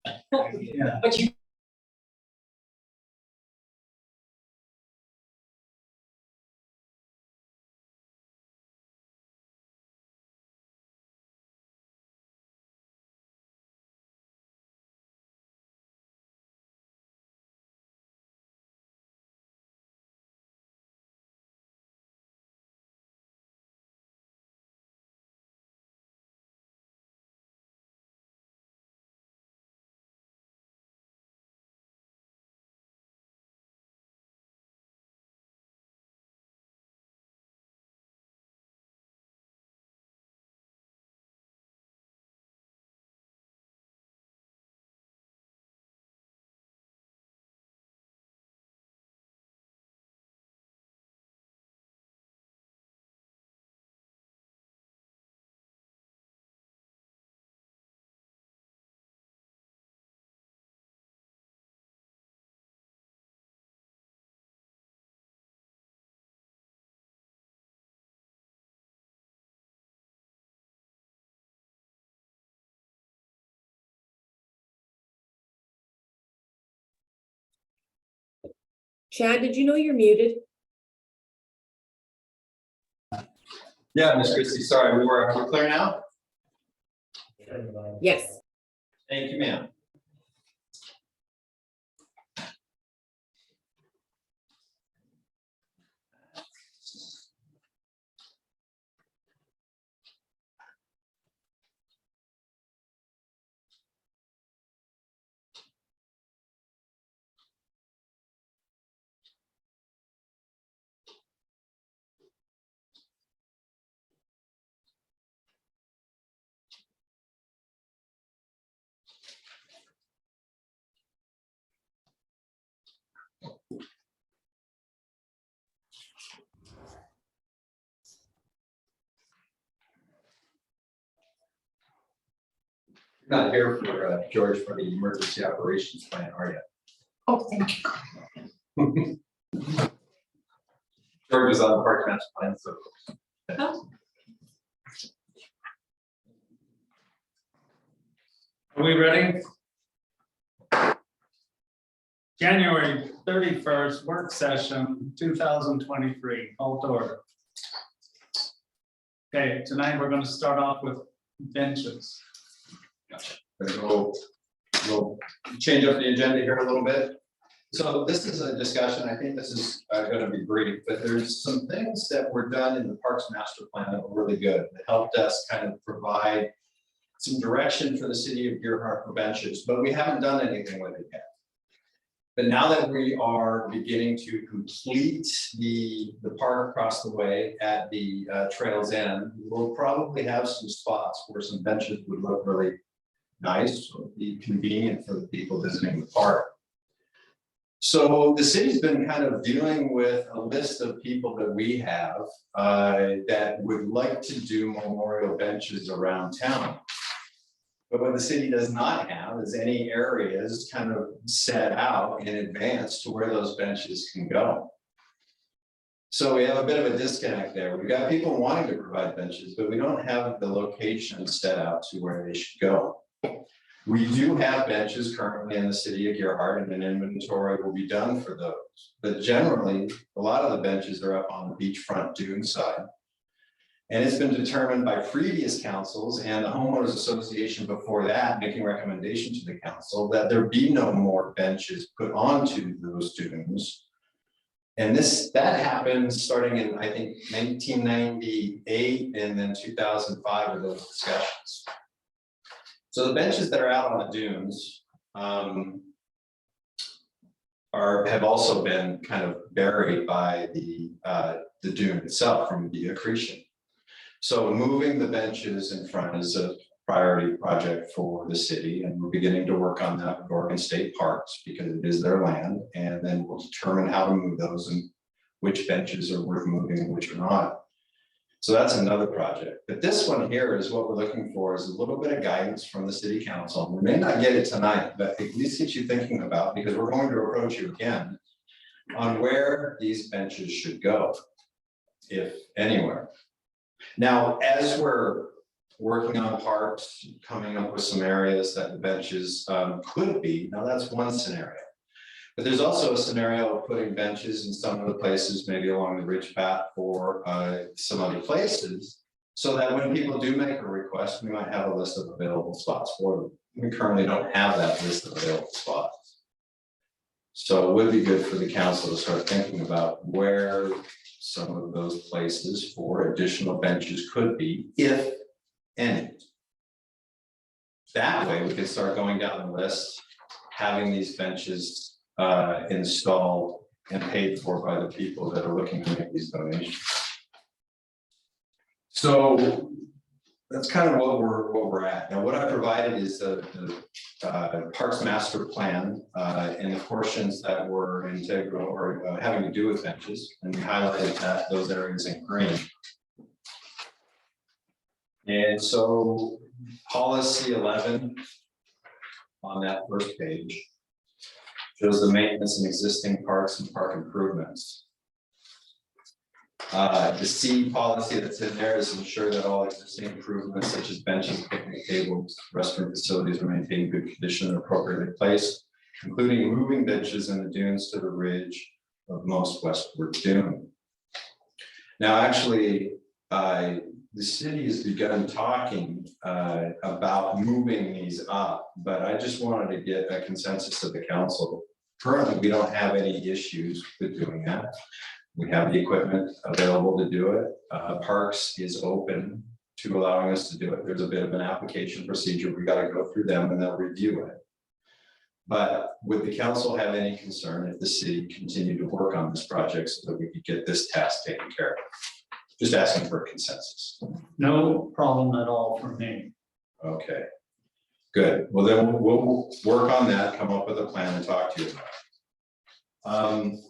Yeah. But you. Chad, did you know you're muted? Yeah, Miss Christie, sorry, are we clear now? Yes. Thank you, ma'am. You're not here for George for the emergency operations plan, are you? Oh, thank you. George is on the park master plan, so. Are we ready? January 31st, work session, 2023, call to order. Okay, tonight we're going to start off with benches. We'll change up the agenda here a little bit. So this is a discussion, I think this is going to be brief, but there's some things that were done in the Parks Master Plan that were really good, that helped us kind of provide some direction for the city of Gerhart for benches, but we haven't done anything with it yet. But now that we are beginning to complete the park across the way at the trail's end, we'll probably have some spots where some benches would look really nice, or be convenient for the people visiting the park. So the city's been kind of dealing with a list of people that we have that would like to do memorial benches around town. But what the city does not have is any areas kind of set out in advance to where those benches can go. So we have a bit of a disconnect there. We've got people wanting to provide benches, but we don't have the location set out to where they should go. We do have benches currently in the city of Gerhart, and an inventory will be done for those. But generally, a lot of the benches are up on the beachfront dune side. And it's been determined by previous councils and the homeowners association before that, making recommendation to the council that there be no more benches put onto those dunes. And that happened starting in, I think, 1998 and then 2005 with those discussions. So the benches that are out on the dunes have also been kind of buried by the dune itself from the accretion. So moving the benches in front is a priority project for the city, and we're beginning to work on that with Oregon State Parks because it is their land, and then we'll determine how to move those and which benches are worth moving and which are not. So that's another project. But this one here is what we're looking for, is a little bit of guidance from the city council. We may not get it tonight, but at least get you thinking about, because we're going to approach you again on where these benches should go, if anywhere. Now, as we're working on parks, coming up with some areas that the benches could be. Now, that's one scenario. But there's also a scenario of putting benches in some of the places, maybe along the ridge path or some other places, so that when people do make a request, we might have a list of available spots for them. We currently don't have that list of available spots. So it would be good for the council to start thinking about where some of those places for additional benches could be, if any. That way we can start going down the list, having these benches installed and paid for by the people that are looking to make these donations. So that's kind of what we're at. Now, what I provided is the Parks Master Plan and the portions that were integral or having to do with benches, and we highlighted that those areas in green. And so policy 11 on that first page shows the maintenance and existing parks and park improvements. The C policy that's in there is ensure that all existing improvements such as benches, picnic tables, restroom facilities are maintained in good condition and appropriately placed, including moving benches in the dunes to the ridge of most westward dune. Now, actually, the city has begun talking about moving these up, but I just wanted to get a consensus of the council. Currently, we don't have any issues with doing that. We have the equipment available to do it. Parks is open to allowing us to do it. There's a bit of an application procedure. We got to go through them and they'll review it. But would the council have any concern if the city continued to work on this project so that we could get this task taken care of? Just asking for a consensus. No problem at all for me. Okay, good. Well, then we'll work on that, come up with a plan and talk to you about it.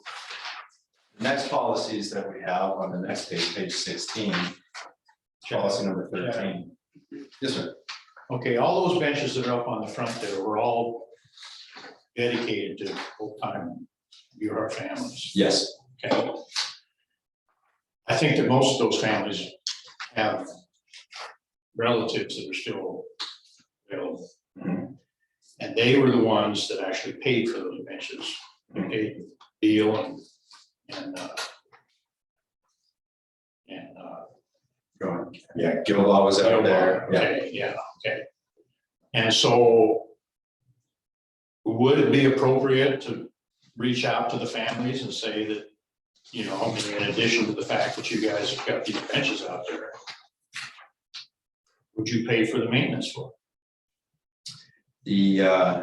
Next policies that we have on the next page, page 16, policy number 13. Yes, sir. Okay, all those benches that are up on the front there were all dedicated to full-time Bureau families. Yes. Okay. I think that most of those families have relatives that are still available. And they were the ones that actually paid for those benches. They paid the deal and Go on. Yeah, Gilbaugh was out there. Yeah. Okay, yeah, okay. And so would it be appropriate to reach out to the families and say that, you know, I mean, in addition to the fact that you guys have got these benches out there, would you pay for the maintenance for it?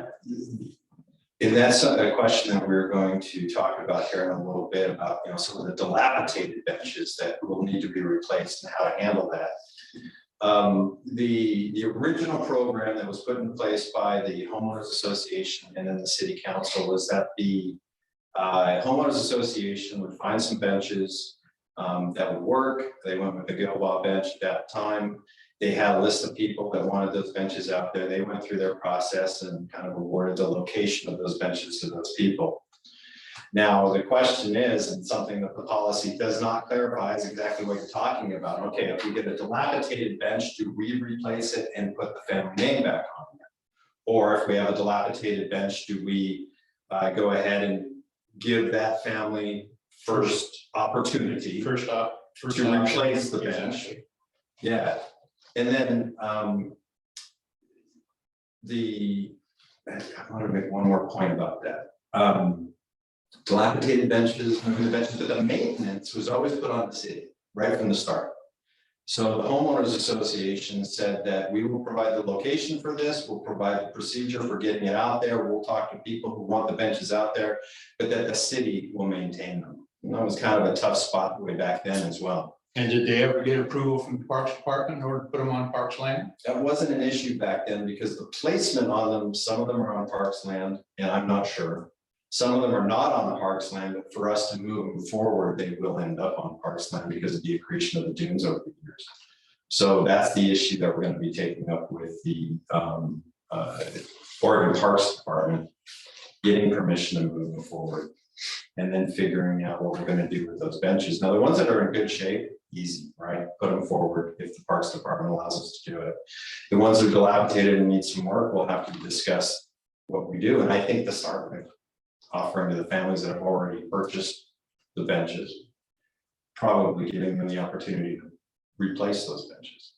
And that's a question that we're going to talk about here in a little bit about, you know, some of the dilapidated benches that will need to be replaced and how to handle that. The original program that was put in place by the homeowners association and then the city council was that the homeowners association would find some benches that would work. They went with the Gilbaugh bench at that time. They had a list of people that wanted those benches out there. They went through their process and kind of awarded the location of those benches to those people. Now, the question is, and something that the policy does not clarify, is exactly what you're talking about. Okay, if we get a dilapidated bench, do we replace it and put the family name back on it? Or if we have a dilapidated bench, do we go ahead and give that family first opportunity to replace the bench? Yeah. And then I want to make one more point about that. Dilapidated benches, moving the benches, but the maintenance was always put on the city right from the start. So the homeowners association said that we will provide the location for this, we'll provide the procedure for getting it out there, we'll talk to people who want the benches out there, but that the city will maintain them. And that was kind of a tough spot way back then as well. And did they ever get approval from the Parks Department in order to put them on Parks land? That wasn't an issue back then because the placement on them, some of them are on Parks land, and I'm not sure. Some of them are not on the Parks land, but for us to move them forward, they will end up on Parks land because of the accretion of the dunes over the years. So that's the issue that we're going to be taking up with the Oregon Parks Department, getting permission to move them forward. and then figuring out what we're gonna do with those benches. Now, the ones that are in good shape, easy, right? Put them forward if the Parks Department allows us to do it. The ones that are dilapidated and need some work, we'll have to discuss what we do. And I think the start with offering to the families that have already purchased the benches, probably giving them the opportunity to replace those benches.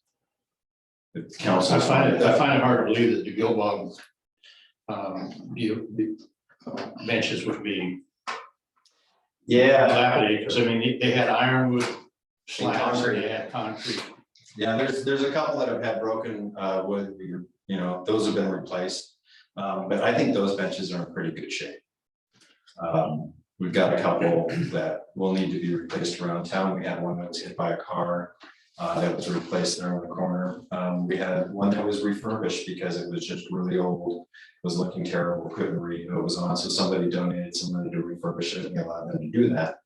If the council. I find it hard to believe that the Gilbog benches would be Yeah, dilapidated, because I mean, they had ironwood slabs, concrete. they had concrete. yeah, there's a couple that have had broken wood, you know, those have been replaced. But I think those benches are in pretty good shape. We've got a couple that will need to be replaced around town. We had one that was hit by a car that was replaced there in the corner. We had one that was refurbished because it was just really old, was looking terrible, couldn't read who it was on. So somebody donated some money to refurbish it and we allowed them to do that.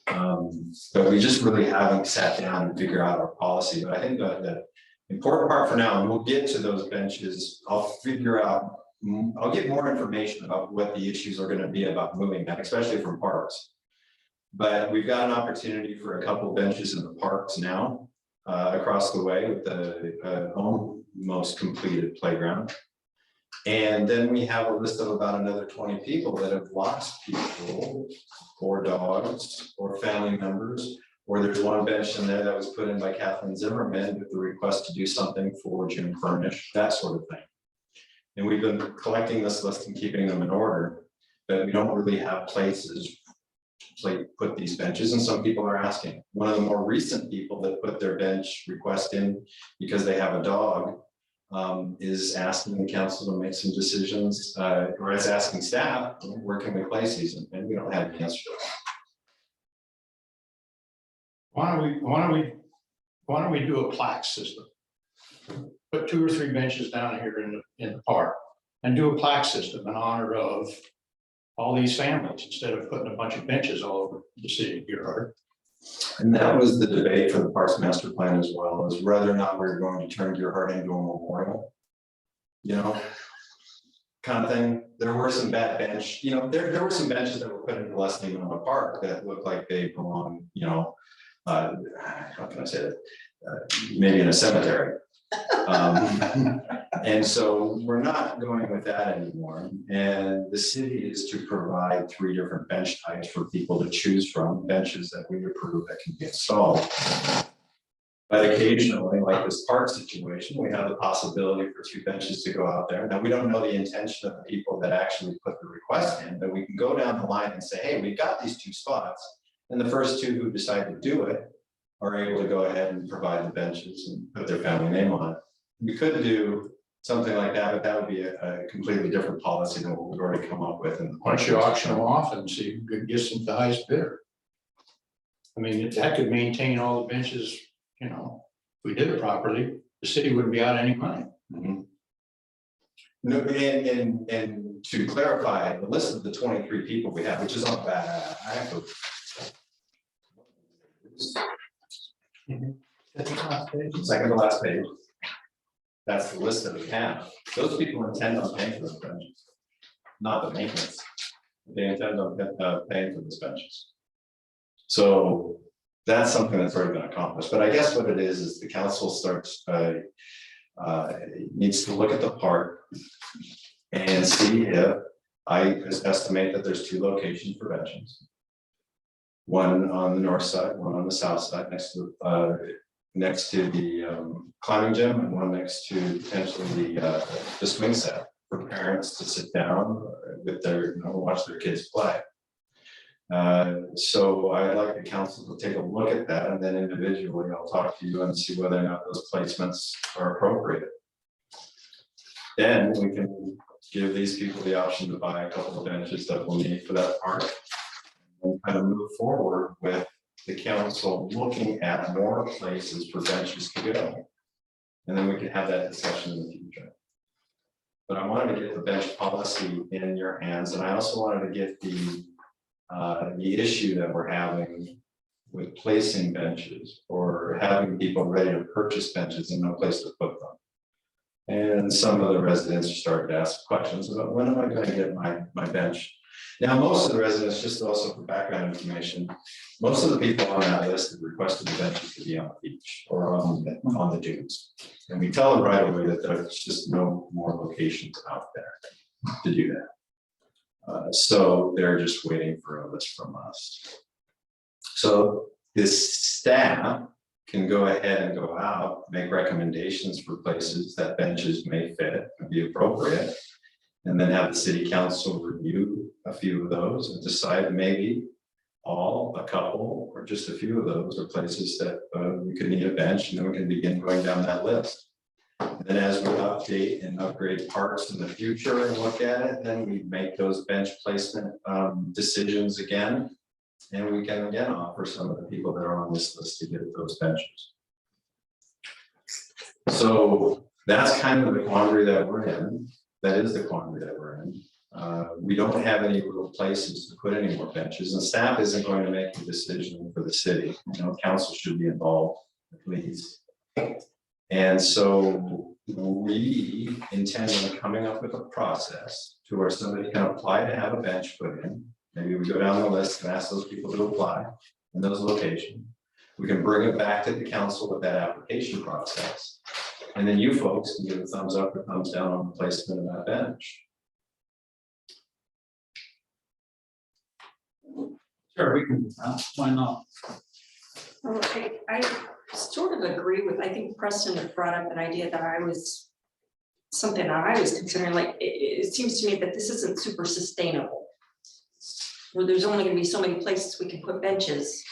But we just really haven't sat down and figured out our policy. But I think that the important part for now, and we'll get to those benches, I'll get more information about what the issues are going to be about moving that, especially from parks. But we've got an opportunity for a couple benches in the parks now, across the way with the almost completed playground. And then we have a list of about another 20 people that have lost people or dogs or family members, or there's one bench in there that was put in by Kathleen Zimmerman with the request to do something for Jim Furnish, that sort of thing. And we've been collecting this list and keeping them in order, but we don't really have places to put these benches, and some people are asking. One of the more recent people that put their bench request in because they have a dog is asking the council to make some decisions, or is asking staff, where can we place these? And we don't have an answer to that. Why don't we do a plaque system? Put 2 or 3 benches down here in the park and do a plaque system in honor of all these families, instead of putting a bunch of benches all over the city of Gerhard. And that was the debate for the Parks Master Plan as well, is whether or not we're going to turn Gerhard into a memorial, you know, kind of thing. There were some bad bench, you know, there were some benches that were put into less than a park that looked like they belong, you know, how can I say that? Maybe in a cemetery. And so we're not going with that anymore. And the city is to provide 3 different bench types for people to choose from, benches that we approve that can be installed. But occasionally, like this park situation, we have the possibility for 2 benches to go out there. Now, we don't know the intention of the people that actually put the request in, but we can go down the line and say, hey, we've got these 2 spots. And the first 2 who decide to do it are able to go ahead and provide the benches and put their family name on it. We could do something like that, but that would be a completely different policy than what we've already come up with. And Why don't you auction them off and see who gets them the highest bidder? I mean, that could maintain all the benches, you know, if we did it properly, the city wouldn't be out any money. Mm-hmm. No, and to clarify, the list of the 23 people we have, which is not bad, I have to. Second to last page. That's the list that we have. Those people intend on paying for those benches, not the maintenance. They intend on paying for those benches. So that's something that's already been accomplished. But I guess what it is the council starts needs to look at the park and see if I estimate that there's 2 locations for benches. One on the north side, one on the south side, next to the climbing gym, and one next to potentially the swing set for parents to sit down with their, you know, watch their kids play. So I'd like the council to take a look at that, and then individually I'll talk to you and see whether or not those placements are appropriate. Then we can give these people the option to buy a couple of benches that we'll need for that park, and kind of move forward with the council looking at more places for benches to go. And then we can have that discussion in the future. But I wanted to get the bench policy in your hands, and I also wanted to get the issue that we're having with placing benches or having people ready to purchase benches and no place to put them. And some of the residents started to ask questions about, when am I going to get my bench Now, most of the residents, just also for background information, most of the people on that list have requested the benches to be on the beach or on the dunes. And we tell them right away that there's just no more locations out there to do that. So they're just waiting for a list from us. So this staff can go ahead and go out, make recommendations for places that benches may fit and be appropriate. And then have the city council review a few of those and decide maybe all, a couple, or just a few of those are places that we could need a bench, and then we can begin going down that list. And then as we update and upgrade parks in the future and look at it, then we make those bench placement decisions again. And we can again offer some of the people that are on this list to get those benches. So that's kind of the quandary that we're in. That is the quandary that we're in. We don't have any real places to put any more benches, and staff isn't going to make a decision for the city. You know, council should be involved at least. And so we intend on coming up with a process to where somebody can apply to have a bench put in. Maybe we go down the list and ask those people to apply in those locations. We can bring it back to the council with that application process. And then you folks can give a thumbs up or thumbs down on the placement of that bench. Sure, we can do that. Why not? Okay, I sort of agree with, I think Preston had brought up an idea that I was, something that I was considering, like, it seems to me that this isn't super sustainable. Where there's only gonna be so many places we can put benches,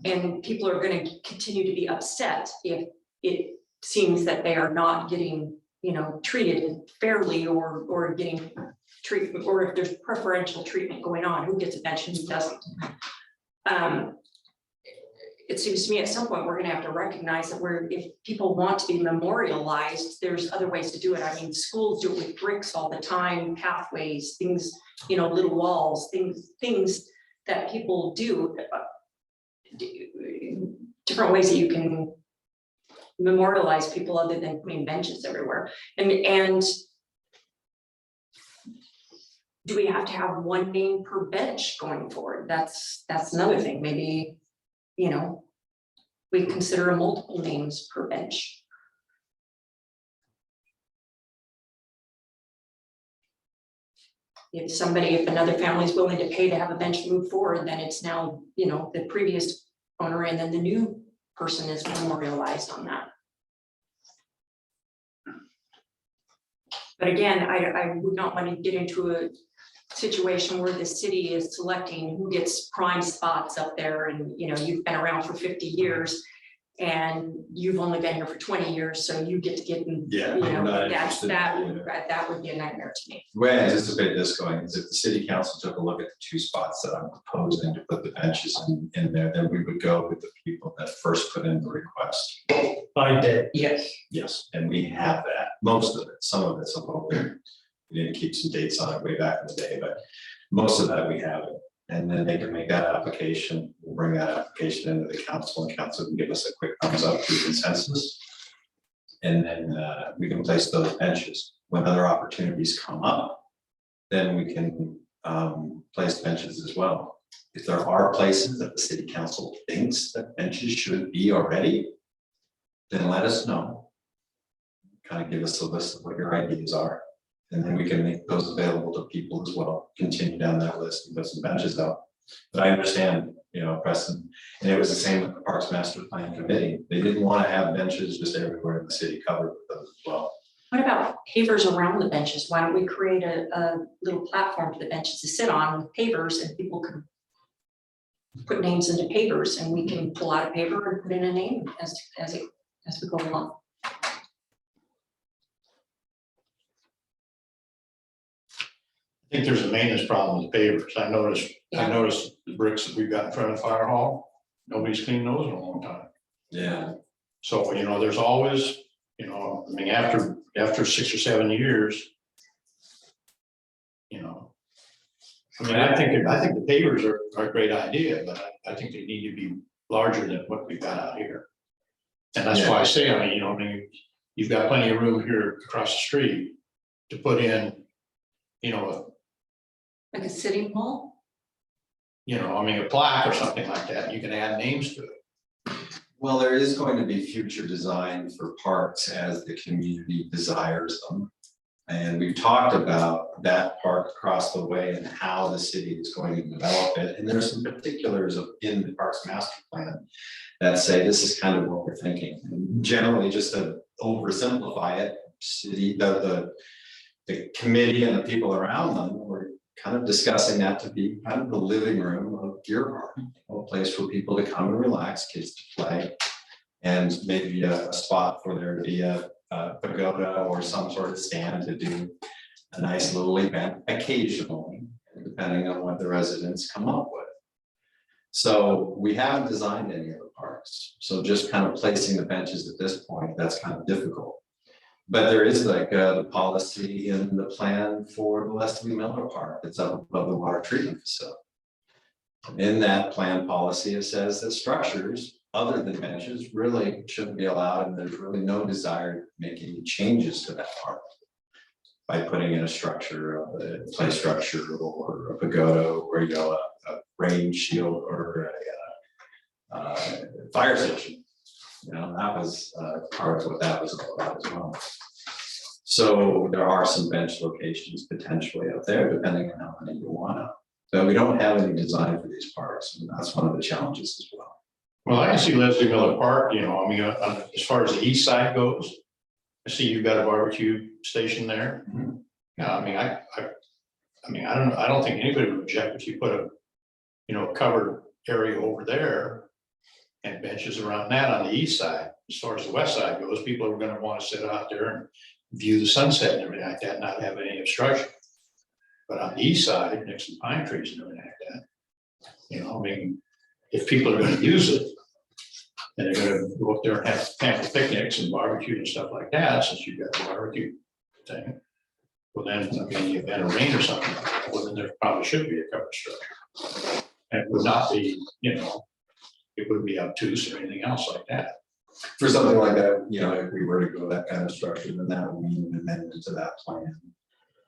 and people are gonna continue to be upset if it seems that they are not getting, you know, treated fairly or getting treatment, or if there's preferential treatment going on, who gets a bench and who doesn't. It seems to me at some point we're gonna have to recognize that if people want to be memorialized, there's other ways to do it. I mean, schools do it with bricks all the time, pathways, things, you know, little walls, things that people do, different ways that you can memorialize people other than putting benches everywhere. And do we have to have one name per bench going forward? That's another thing. Maybe, you know, we consider a multiple names per bench. If another family is willing to pay to have a bench move forward, then it's now, you know, the previous owner and then the new person is memorialized on that. But again, I would not want to get into a situation where the city is selecting who gets prime spots up there, and you know, you've been around for 50 years and you've only been here for 20 years, so you get to get in, Yeah, you I'm know, not that interested. would be a nightmare to me. The way I anticipate this going is if the city council took a look at the two spots that I'm proposing to put the benches in there, then we would go with the people that first put in the request. By day. Yes. Yes, and we have that, most of it, some of it's a little bit. We didn't keep some dates on it way back in the day, but most of that we have it. And then they can make that application, we'll bring that application into the council, and council can give us a quick thumbs up through consensus. And then we can place those benches. When other opportunities come up, then we can place benches as well. If there are places that the city council thinks that benches should be already, then let us know. Kind of give us a list of what your ideas are. And then we can make those available to people as well, continue down that list and put some benches out. But I understand, you know, Preston, and it was the same with the Parks Master Plan Committee. They didn't want to have benches just everywhere in the city covered with those as well. What about pavers around the benches? Why don't we create a little platform for the benches to sit on with pavers, and people can put names into pavers, and we can pull out a paver and put in a name as we go along. I think there's a maintenance problem with pavers. I noticed the bricks that we've got in front of the fire hall, nobody's cleaned those in a long time. Yeah. So, you know, there's always, you know, I mean, after 6 or 7 years, you know. I mean, I think the pavers are a great idea, but I think they need to be larger than what we've got out here. And that's why I say, I mean, you know, I mean, you've got plenty of room here across the street to put in, you know, Like a city hall? You know, I mean, a plaque or something like that, you can add names to it. Well, there is going to be future design for parks as the community desires them. And we've talked about that park across the way and how the city is going to develop it. And there's some particulars in the Parks Master Plan that say this is kind of what we're thinking. And generally, just to oversimplify it, the committee and the people around them were kind of discussing that to be kind of the living room of Deer Park, a place for people to come and relax, kids to play, and maybe a spot for there to be a pagoda or some sort of stand to do a nice little event occasionally, depending on what the residents come up with. So we haven't designed any of the parks. So just kind of placing the benches at this point, that's kind of difficult. But there is like the policy in the plan for the Leslie Miller Park that's up above the water treatment facility. In that plan policy, it says that structures other than benches really shouldn't be allowed, and there's really no desire to make any changes to that park by putting in a structure, a play structure, or a pagoda, or a rain shield, or a fire station. You know, that was part of what that was all about as well. So there are some bench locations potentially out there, depending on how many you want to. But we don't have any design for these parks, and that's one of the challenges as well. Well, I can see Leslie Miller Park, you know, I mean, as far as the east side goes, I see you've got a barbecue station there. Mhm. Yeah, I mean, I don't think anybody would object if you put a, you know, covered area over there and benches around that on the east side. As far as the west side goes, people are gonna want to sit out there and view the sunset and everything like that, not have any obstruction. But on the east side, next to pine trees and everything like that, you know, I mean, if people are gonna use it, and they're gonna go up there and have family picnics and barbecue and stuff like that, since you've got the barbecue thing. Well, then, I mean, you've got a rain or something, well, then there probably should be a cover structure. And it would not be, you know, it wouldn't be obtuse or anything else like that. For something like that, you know, if we were to go that kind of structure, then that would mean an amendment to that plan.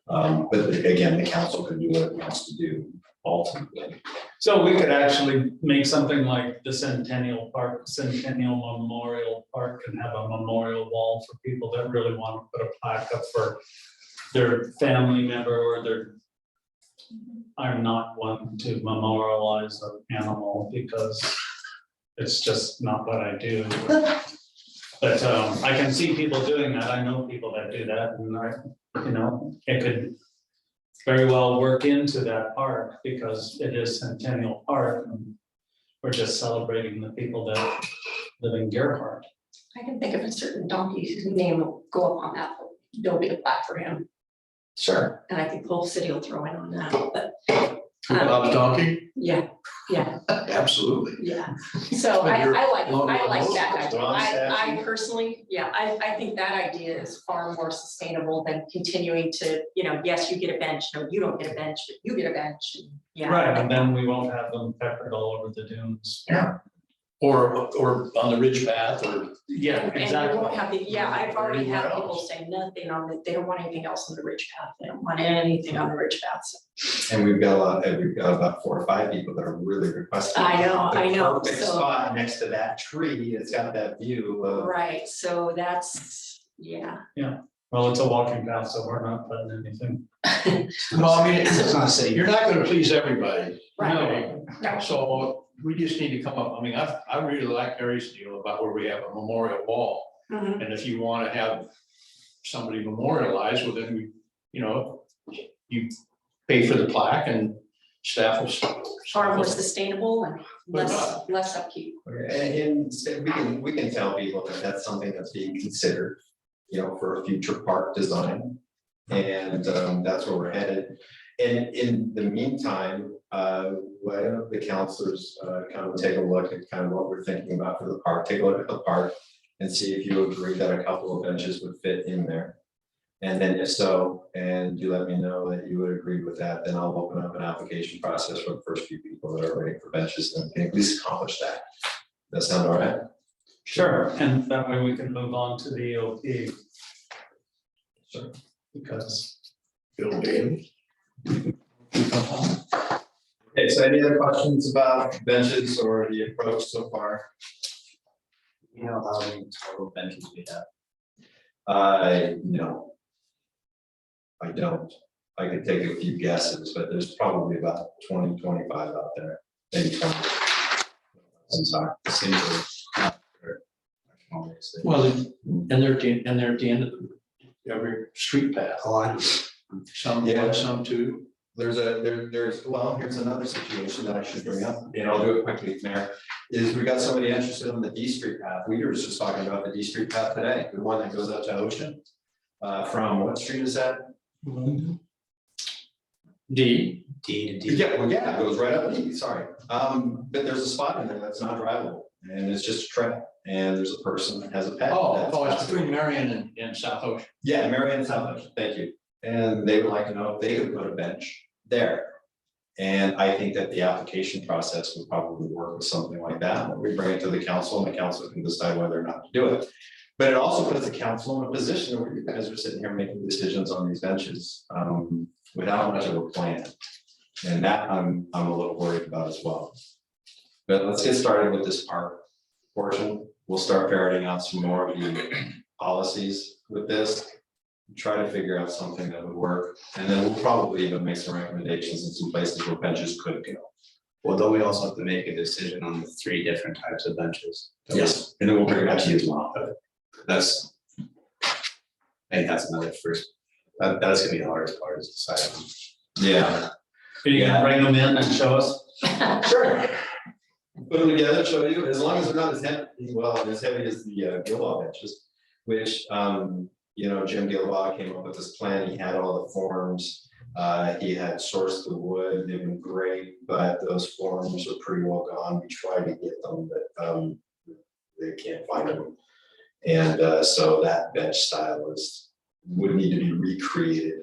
But again, the council can do what it wants to do ultimately. So we could actually make something like the Centennial Memorial Park and have a memorial wall for people that really want to put a plaque up for their family member or their. I'm not one to memorialize an animal because it's just not what I do. But I can see people doing that. I know people that do that, and you know, it could very well work into that park because it is Centennial Park, and we're just celebrating the people that live in Gerhardt. I can think of a certain donkey whose name will go up on that, there'll be a plaque for him, Sure. and I think the whole city will throw in on that, but. Bob's donkey? Yeah, Absolutely. yeah, so I like that idea. Bronze I statue. personally, yeah, I think that idea is far more sustainable than continuing to, you know, yes, you get a bench, no, you don't get a bench, but you get a bench, and yeah. Right, and then we won't have them peppered all over the dunes. Or on the ridge path, or Yeah, And you exactly. won't have the, yeah, I've already had Anywhere people else. say nothing on the, they don't want anything else on the ridge path, they don't want anything on the ridge path. So And we've got about 4 or 5 people that are really requesting. I know, the perfect so- spot next to that tree, it's got that view of. Right, so that's, yeah. Well, it's a walking path, so we're not putting anything. well, I mean, it's not safe. You're not gonna please everybody. Right. No. So we just need to come up, I mean, I really like Harry's deal about where we have a memorial wall. Mhm. And if you wanna have somebody memorialized, well, then you know, you pay for the plaque and staff will. Far more sustainable and less upkeep. And we can tell people that that's something that's being considered, you know, for a future park design. And that's where we're headed. And in the meantime, why don't the counselors kind of take a look at kind of what we're thinking about for the park, take a look at the park and see if you agree that a couple of benches would fit in there. And then if so, and you let me know that you would agree with that, then I'll open up an application process for the first few people that are waiting for benches and can at least accomplish that. That sound all right? Sure, and that way we can move on to the EOP. Sure. Because Bill Bailey. Okay, so any other questions about benches or the approach so far? You know, how many total benches we have? No. I don't. I could take a few guesses, but there's probably about 20, 25 out there. Maybe 20. I'm sorry. Well, and they're at the end of every street path. Some, Yeah. some two. There's well, here's another situation that I should bring up, and I'll do it quickly, Mayor. Is we got somebody interested in the D Street path. We were just talking about the D Street path today, the one that goes up to Ocean. From what street is that? D. D to D. Yeah, well, yeah, it goes right up D, sorry. But there's a spot in there that's not drivable, and it's just a trail, and there's a person that has a pet. Oh, it's between Marion and South Ocean. Yeah, Marion South Ocean, thank you. And they would like to know if they could put a bench there. And I think that the application process would probably work with something like that. We bring it to the council and the council can decide whether or not to do it. But it also puts the council in a position where you guys are sitting here making decisions on these benches without much of a plan. And that I'm a little worried about as well. But let's get started with this park portion. We'll start ferreting out some more of the policies with this. Try to figure out something that would work, and then we'll probably even make some recommendations in some places where benches could go. Well, don't we also have to make a decision on the 3 different types of benches? Yes, and then we'll bring it back to you as well. That's, I think that's another first, that's gonna be the hardest part is deciding. Yeah. Are you gonna bring them in and show us? Sure. Put them together, show you, as long as they're not as heavy, well, as heavy as the Gilboa benches, which, you know, Jim Gilboa came up with this plan, he had all the forms. He had sourced the wood, they've been great, but those forms are pretty well gone. We tried to get them, but they can't find them. And so that bench style would need to be recreated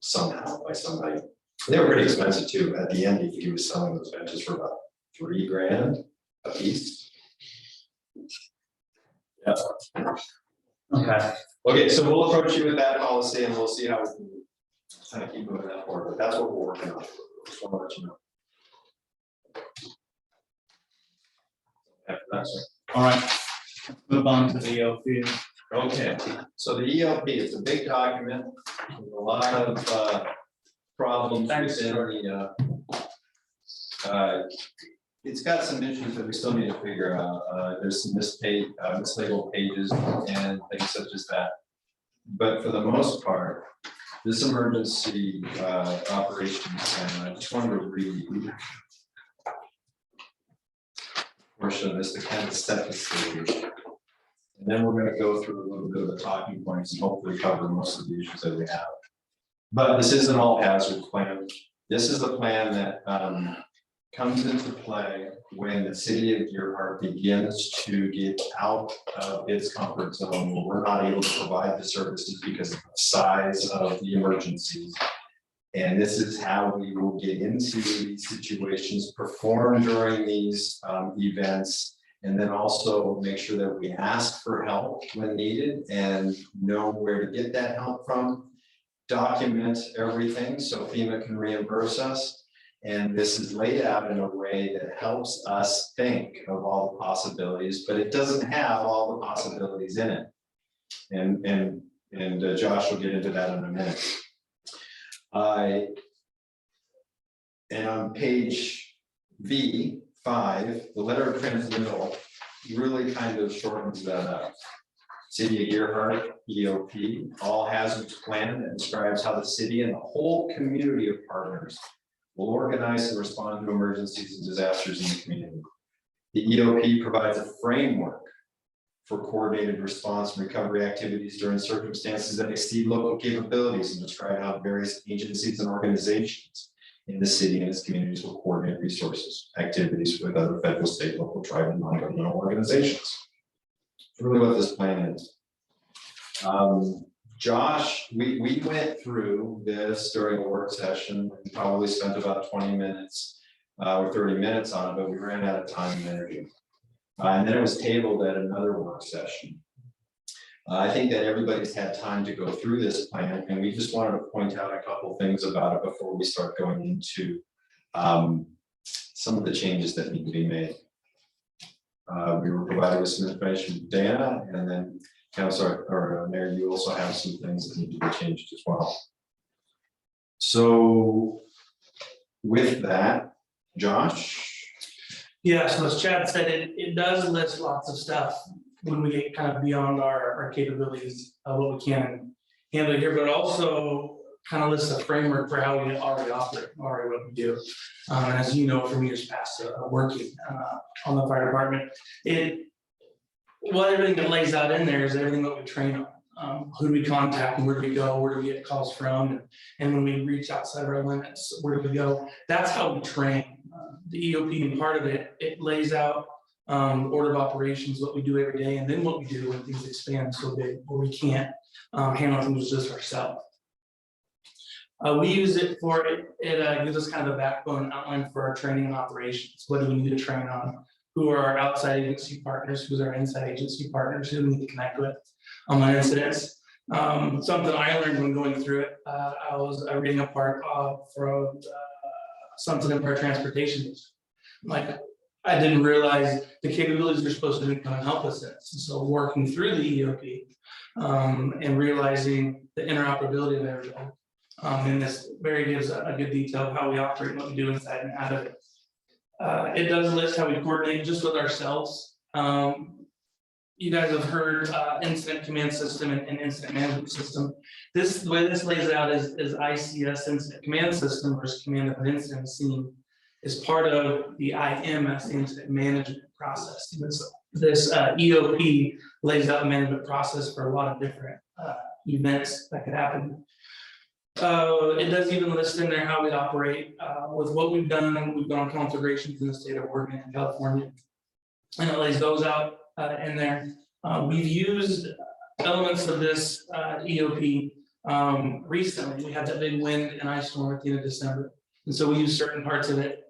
somehow by somebody. They were pretty expensive too. At the end, he was selling those benches for about $3,000 a piece. Yeah. Okay. Okay, so we'll approach you with that policy and we'll see how we can kind of keep moving that forward, but that's what we're working on. Just want to let you know. After that, sir. All right. Move on to the EOP. Okay, so the ELP, it's a big document, with a lot of problems Thanks, within the it's got some issues that we still need to figure out. There's some mislabeled pages and things such as that. But for the most part, this emergency operations plan, I just wanted to read portion of this to kind of set the stage. And then we're going to go through a little bit of the talking points and hopefully cover most of the issues that we have. But this is an all hazard plan. This is a plan that comes into play when the city of Deerpark begins to get out of its comfort zone, where we're not able to provide the services because of the size of the emergencies. And this is how we will get into these situations, perform during these events, and then also make sure that we ask for help when needed and know where to get that help from. Document everything so FEMA can reimburse us. And this is laid out in a way that helps us think of all the possibilities, but it doesn't have all the possibilities in it. And Josh will get into that in a minute. And on page V5, the letter of transmittal really kind of shortens that up. City of Deerpark, EOP, all hazards plan that describes how the city and the whole community of partners will organize and respond to emergencies and disasters in the community. The EOP provides a framework for coordinated response and recovery activities during circumstances that exceed local capabilities and describe how various agencies and organizations in the city and its communities will coordinate resources, activities with other federal, state, local, tribal, and non-governmental organizations. Really what this plan is. Josh, we went through this during a work session, we probably spent about 20 minutes or 30 minutes on it, but we ran out of time and energy. And then it was tabled at another work session. I think that everybody's had time to go through this plan, and we just wanted to point out a couple things about it before we start going into some of the changes that need to be made. We were provided with some information from Dana, and then Councilor or Mayor, you also have some things that need to be changed as well. So with that, Josh. Yeah, so as Chad said, it does list lots of stuff when we get kind of beyond our capabilities of what we can handle here, but also kind of lists a framework for how we already operate, already what we do. And as you know, from years past, working on the fire department, everything that lays out in there is everything that we train on. Who do we contact and where do we go? Where do we get calls from? And when we reach outside of our limits, where do we go? That's how we train. The EOP and part of it, it lays out order of operations, what we do every day, and then what we do when things expand so big, or we can't handle things just ourselves. We use it for it gives us kind of a backbone outline for our training and operations. What do we need to train on? Who are our outside agency partners? Who's our inside agency partners? Who do we need to connect with on my incidents? Something I learned when going through it, I was reading a part from something in our transportation. Like, I didn't realize the capabilities are supposed to come and help us in this. And so working through the EOP and realizing the interoperability of everything. And this very gives a good detail of how we operate and what we do inside and out of it. It does list how we coordinate just with ourselves. You guys have heard incident command system and incident management system. The way this lays out is ICS incident command system versus command of an incident scene is part of the IMS incident management process. This EOP lays out a management process for a lot of different events that could happen. It does even list in there how we operate with what we've done. We've done configurations in the state of Oregon and California, and it lays those out in there. We've used elements of this EOP recently. We had that big wind and ice storm at the end of December, and so we used certain parts of it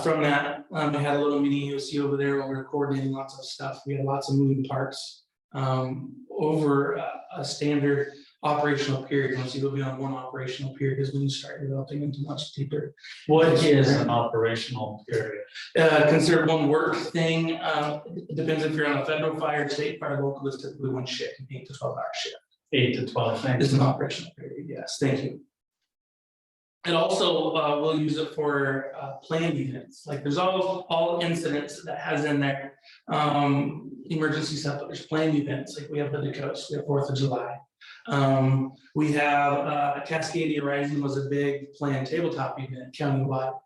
from that. We had a little mini EOC over there when we were coordinating lots of stuff. We had lots of moving parts over a standard operational period. Once you go beyond one operational period is when you start developing into much deeper. What is an operational period? Considered one work thing. It depends if you're on a federal fire, state fire, local, it's typically one shift, 8 to 12 hour shift. 8 to 12, thanks. It's an operational period, yes, thank you. And also, we'll use it for planned events. Like there's all incidents that has in there, emergency stuff, but there's planned events. Like we have the coast, we have 4th of July. We have Cascadia Rising was a big planned tabletop event countywide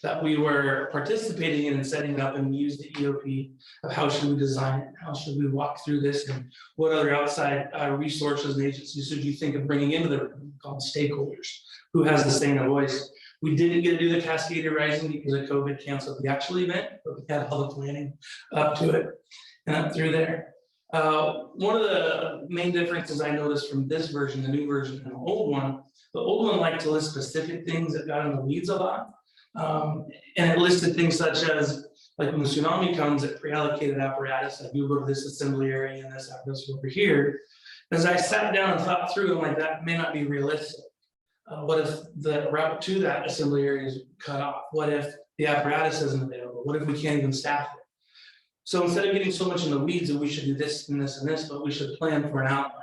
that we were participating in and setting up, and we used the EOP of how should we design it, how should we walk through this, and what other outside resources and agencies should you think of bringing into the room, called stakeholders, who has the say and a voice. We didn't get to do the Cascadia Rising because of COVID canceled the actual event, but we had all the planning up to it and up through there. One of the main differences I noticed from this version, the new version, and the old one liked to list specific things that got in the weeds a lot. And it listed things such as, like when the tsunami comes, it pre-allocated apparatus, like you go to this assembly area and this apparatus over here. As I sat down and thought through, I'm like, that may not be realistic. What if the route to that assembly area is cut off? What if the apparatus isn't available? What if we can't even staff it? So instead of getting so much in the weeds that we should do this and this and this, but we should plan for an outline.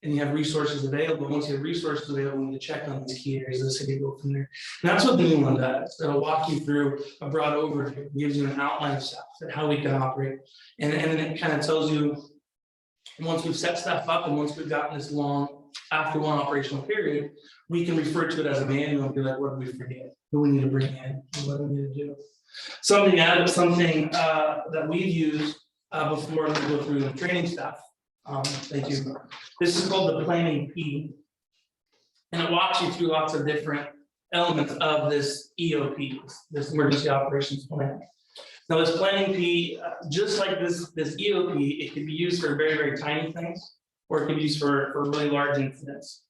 And you have resources available. Once you have resources available, you need to check on these key areas of the city, go from there. And that's what the new one does. It'll walk you through a broad overview, gives you an outline of stuff and how we can operate. And then it kind of tells you, once we've set stuff up and once we've gotten this long after one operational period, we can refer to it as a manual and be like, what do we forget? Who we need to bring in, and what do we need to do? Something that we've used before we go through the training stuff. Thank you. This is called the planning P. And it walks you through lots of different elements of this EOP, this emergency operations plan. Now this planning P, just like this EOP, it can be used for very, very tiny things, or it can be used for really large incidents.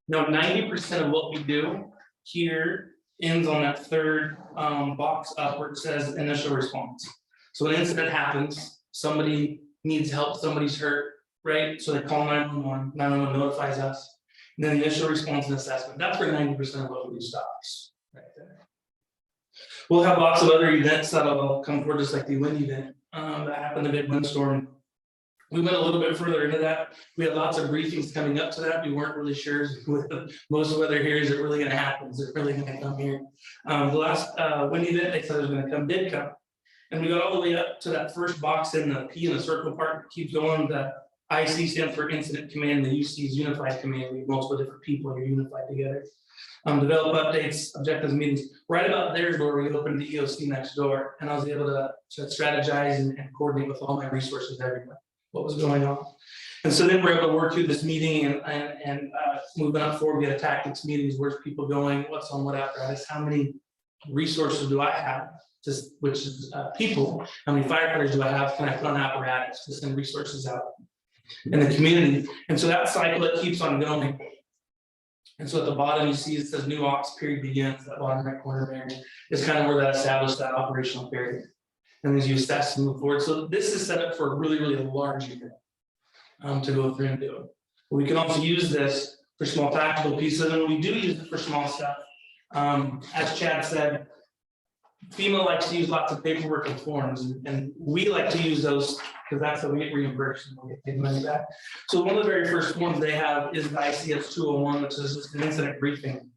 Now, 90% of what we do here ends on that third box up where it says initial response. So an incident happens, somebody needs help, somebody's hurt, right? So they call 911, 911 notifies us. And then the initial response and assessment, that's where 90% of what we do stops, right there. We'll have lots of other events that'll come forward, just like the wind event, that happened, the big windstorm. We went a little bit further into that. We had lots of briefings coming up to that. We weren't really sure with most of weather here, is it really gonna happen? Is it really gonna come here? The last wind event, they said it was gonna come, did come. And we got all the way up to that first box in the P in the circle part, keeps going. The IC stands for Incident Command, the UC is Unified Command. We have multiple different people, you're unified together. Develop updates, objectives, meetings. Right about there's where we opened the EOC next door, and I was able to strategize and coordinate with all my resources everywhere, what was going on. And so then we're able to work through this meeting and moving up forward, we had tactics meetings, where's people going, what's on what apparatus, how many resources do I have, just which is people, how many firefighters do I have, can I put on apparatus to send resources out in the community. And so that cycle, it keeps on going. And so at the bottom, you see it says new ops period begins, that bottom right corner there is kind of where that established that operational period. And as you assess and move forward, so this is set up for a really, really large event to go through and do. But we can also use this for small tactical pieces, and we do use it for small stuff. As Chad said, FEMA likes to use lots of paperwork and forms, and we like to use those because that's how we get reimbursed and we get paid money back. So one of the very first forms they have is the ICS 201, which is just an incident briefing.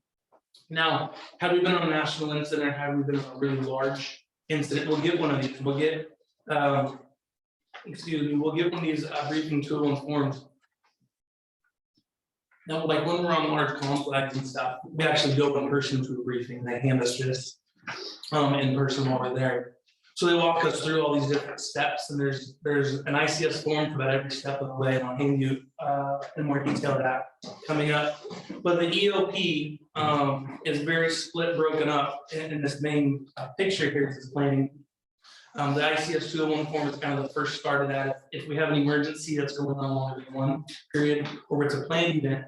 Now, had we been on a national incident, had we been on a really large incident, we'll get one of these. We'll get, we'll get one of these briefing 201 forms. Now, like when we're on large conflicts and stuff, we actually go in person to a briefing. They hand us this in person while we're there. So they walk us through all these different steps, and there's an ICS form for about every step of the way, and I'll hand you in more detail that coming up. But the EOP is very split, broken up in this main picture here is explaining. The ICS 201 form is kind of the first start of that. If we have an emergency that's going on longer than one period, or it's a planned event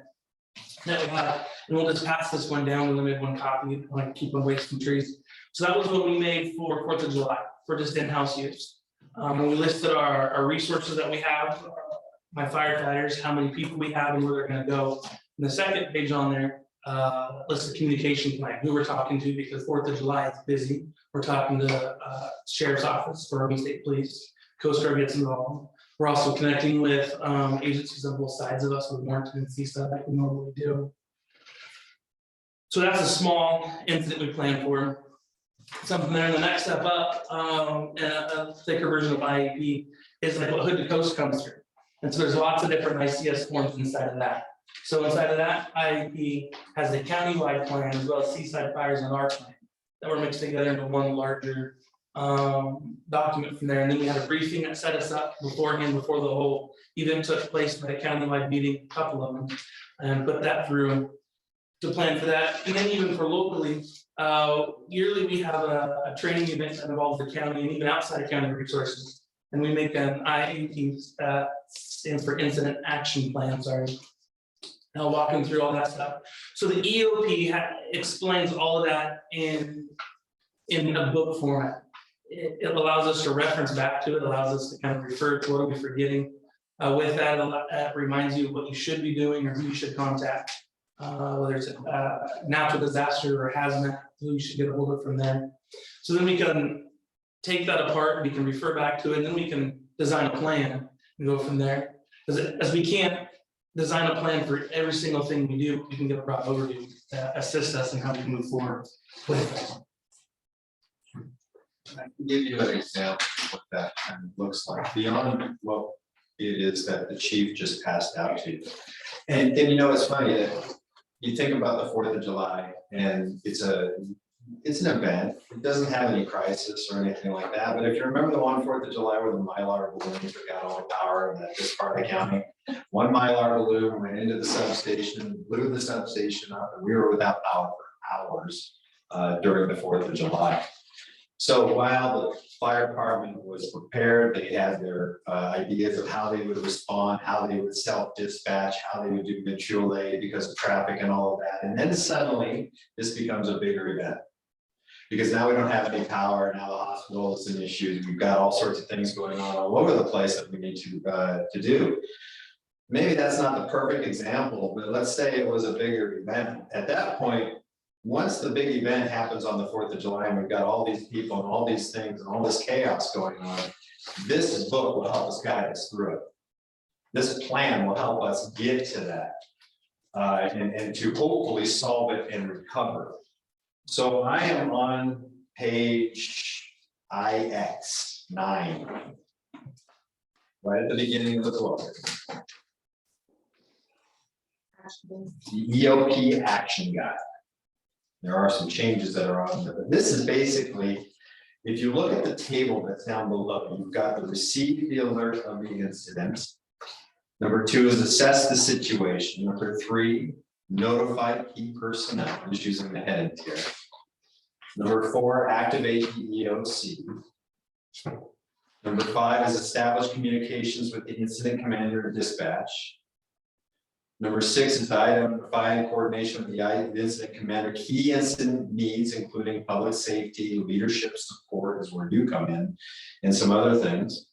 that we have, and we'll just pass this one down. We only made one copy, like keep on wasting trees. So that was what we made for 4th of July for just in-house use. When we listed our resources that we have, my firefighters, how many people we have and where they're gonna go. And the second page on there lists the communication plan, who we're talking to, because 4th of July is busy. We're talking to Sheriff's Office, Oregon State Police, Coast Guard gets involved. We're also connecting with agencies on both sides of us with Warrenton and CC like we normally do. So that's a small incident we plan for. Something there. The next step up, and a thicker version of IEP is like what hood to coast comes through. And so there's lots of different ICS forms inside of that. So inside of that, IEP has a countywide plan as well as Seaside Fires and our plan that were mixed together into one larger document from there. And then we had a briefing that set us up beforehand before the whole event took place by a countywide meeting, a couple of them, and put that through to plan for that. And then even for locally, yearly we have a training event that involves the county and even outside county resources. And we make an IAP, stands for Incident Action Plan, sorry. And I'll walk them through all that stuff. So the EOP explains all of that in a book format. It allows us to reference back to it, allows us to kind of refer to what are we forgetting. With that, it reminds you of what you should be doing or who you should contact. Whether it's a natural disaster or hazmat, who you should get a hold of from there. So then we can take that apart, we can refer back to it, and then we can design a plan and go from there. As we can't design a plan for every single thing we do, we can get a broad overview to assist us in how we can move forward with it. I can give you an example of what that kind of looks like beyond what it is that the chief just passed out to you. And you know, it's funny that you think about the 4th of July and it's an event. It doesn't have any crisis or anything like that. But if you remember the one 4th of July where the Mylar balloon took out all the power in this part of the county, one Mylar balloon went into the substation, blew the substation up, and we were without power for hours during the 4th of July. So while the fire department was prepared, they had their ideas of how they would respond, how they would self-dispatch, how they would do mutual aid because of traffic and all of that. And then suddenly this becomes a bigger event. Because now we don't have any power, now the hospital is an issue, we've got all sorts of things going on all over the place that we need to do. maybe that's not the perfect example, but let's say it was a bigger event. At that point, once the big event happens on the 4th of July, and we've got all these people and all these things and all this chaos going on, this book will help us guide us through it. This plan will help us get to that, and to hopefully solve it and recover. So I am on page IX9. Right at the beginning of the book. The EOP action guide. There are some changes that are on there, but this is basically, if you look at the table that's down below, you've got the receive the alert of the incident. Number 2 is assess the situation. Number 3, notify key personnel. I'm just using the headings here. Number 4, activate the EOC. Number 5 is establish communications with the incident commander and dispatch. Number 6 is identify and coordination with the incident commander key incident needs, including public safety, leadership support is where you come in, and some other things.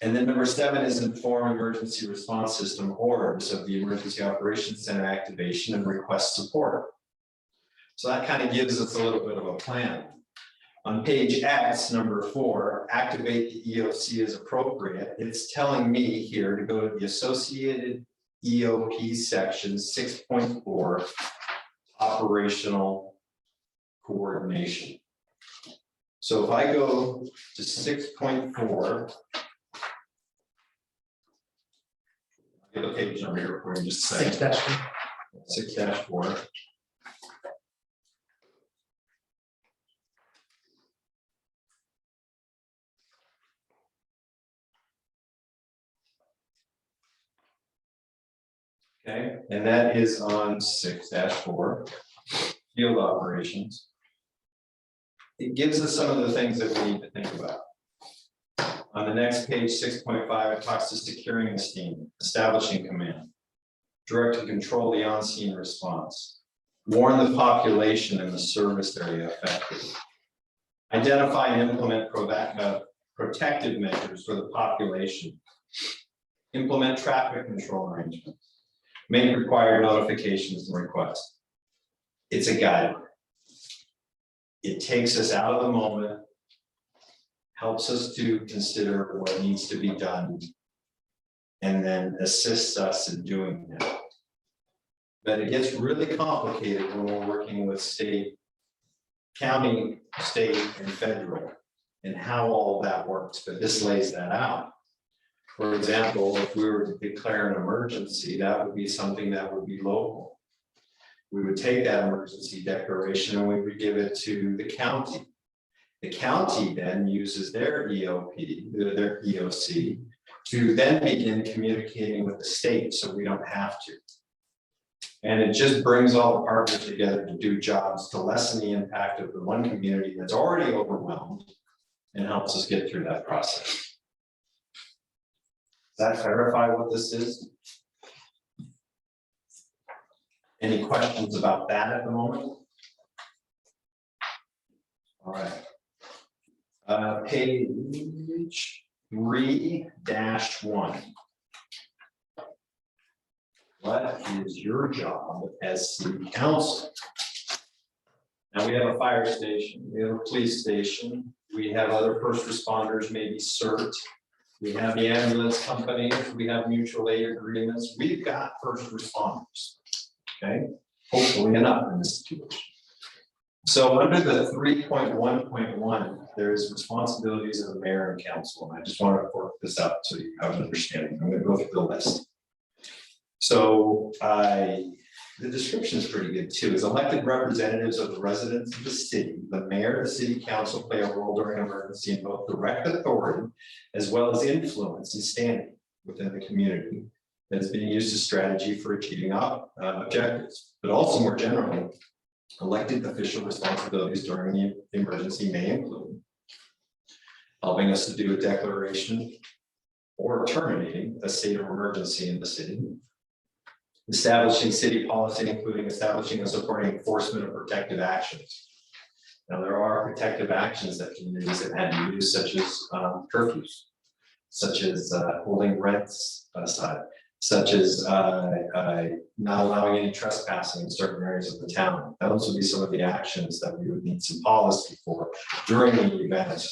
And then number 7 is inform emergency response system orders of the Emergency Operations Center activation and request support. So that kind of gives us a little bit of a plan. On page X, number 4, activate the EOC as appropriate. It's telling me here to go to the associated EOP section 6.4, operational coordination. So if I go to 6.4, I'll get the page number here for you just a second. 6-4. Okay, and that is on 6-4, field operations. It gives us some of the things that we need to think about. On the next page, 6.5, it talks to securing the scene, establishing command, direct and control the on-scene response, warn the population in the service area affected, identify and implement protective measures for the population, implement traffic control arrangements, make required notifications and requests. It's a guide. It takes us out of the moment, helps us to consider what needs to be done, and then assists us in doing that. But it gets really complicated when we're working with state, county, state, and federal, and how all that works, but this lays that out. For example, if we were to declare an emergency, that would be something that would be local. We would take that emergency declaration and we would give it to the county. The county then uses their EOP, their EOC, to then begin communicating with the state, so we don't have to. And it just brings all the partners together to do jobs to lessen the impact of the one community that's already overwhelmed and helps us get through that process. Does that clarify what this is? Any questions about that at the moment? All right. Page 3-1. What is your job as city council? Now we have a fire station, we have a police station, we have other first responders, maybe CERT. We have the ambulance companies, we have mutual aid agreements, we've got first responders, okay? Hopefully enough in this situation. So under the 3.1.1, there's responsibilities of the mayor and council, and I just want to work this out so you have an understanding. I'm going to go through the list. So the description is pretty good too. As elected representatives of the residents of the city, the mayor and the city council play a role during an emergency in both direct authority as well as influence and standing within the community that is being used as strategy for achieving objectives. But also more generally, elected official responsibilities during the emergency may include helping us to do a declaration or terminating a state of emergency in the city, establishing city policy, including establishing and supporting enforcement of protective actions. Now, there are protective actions that communities have had to use, such as curfews, such as holding rents aside. such as not allowing any trespassing in certain areas of the town. Those would be some of the actions that we would need some policy for during the event,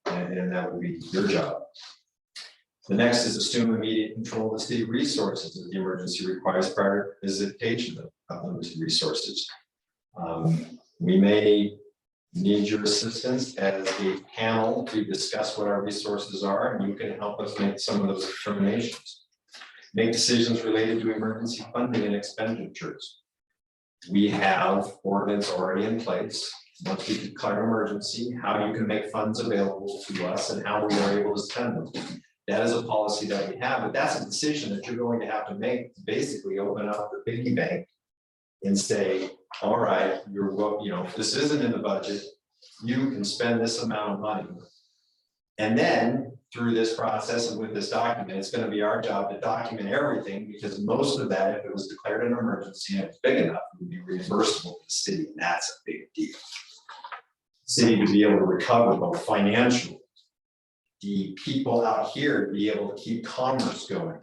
and that would be your job. The next is assume immediate control of the city resources if the emergency requires prior visitation of limited resources. We may need your assistance as a panel to discuss what our resources are, and you can help us make some of those determinations. Make decisions related to emergency funding and expenditures. We have ordinance already in place. Once we declare emergency, how you can make funds available to us and how we are able to spend them. That is a policy that we have, but that's a decision that you're going to have to make to basically open up the piggy bank and say, all right, this isn't in the budget. You can spend this amount of money. And then through this process and with this document, it's going to be our job to document everything, because most of that, if it was declared an emergency and it's big enough, it would be reimbursable to the city, and that's a big deal. City to be able to recover both financially, the people out here to be able to keep commerce going.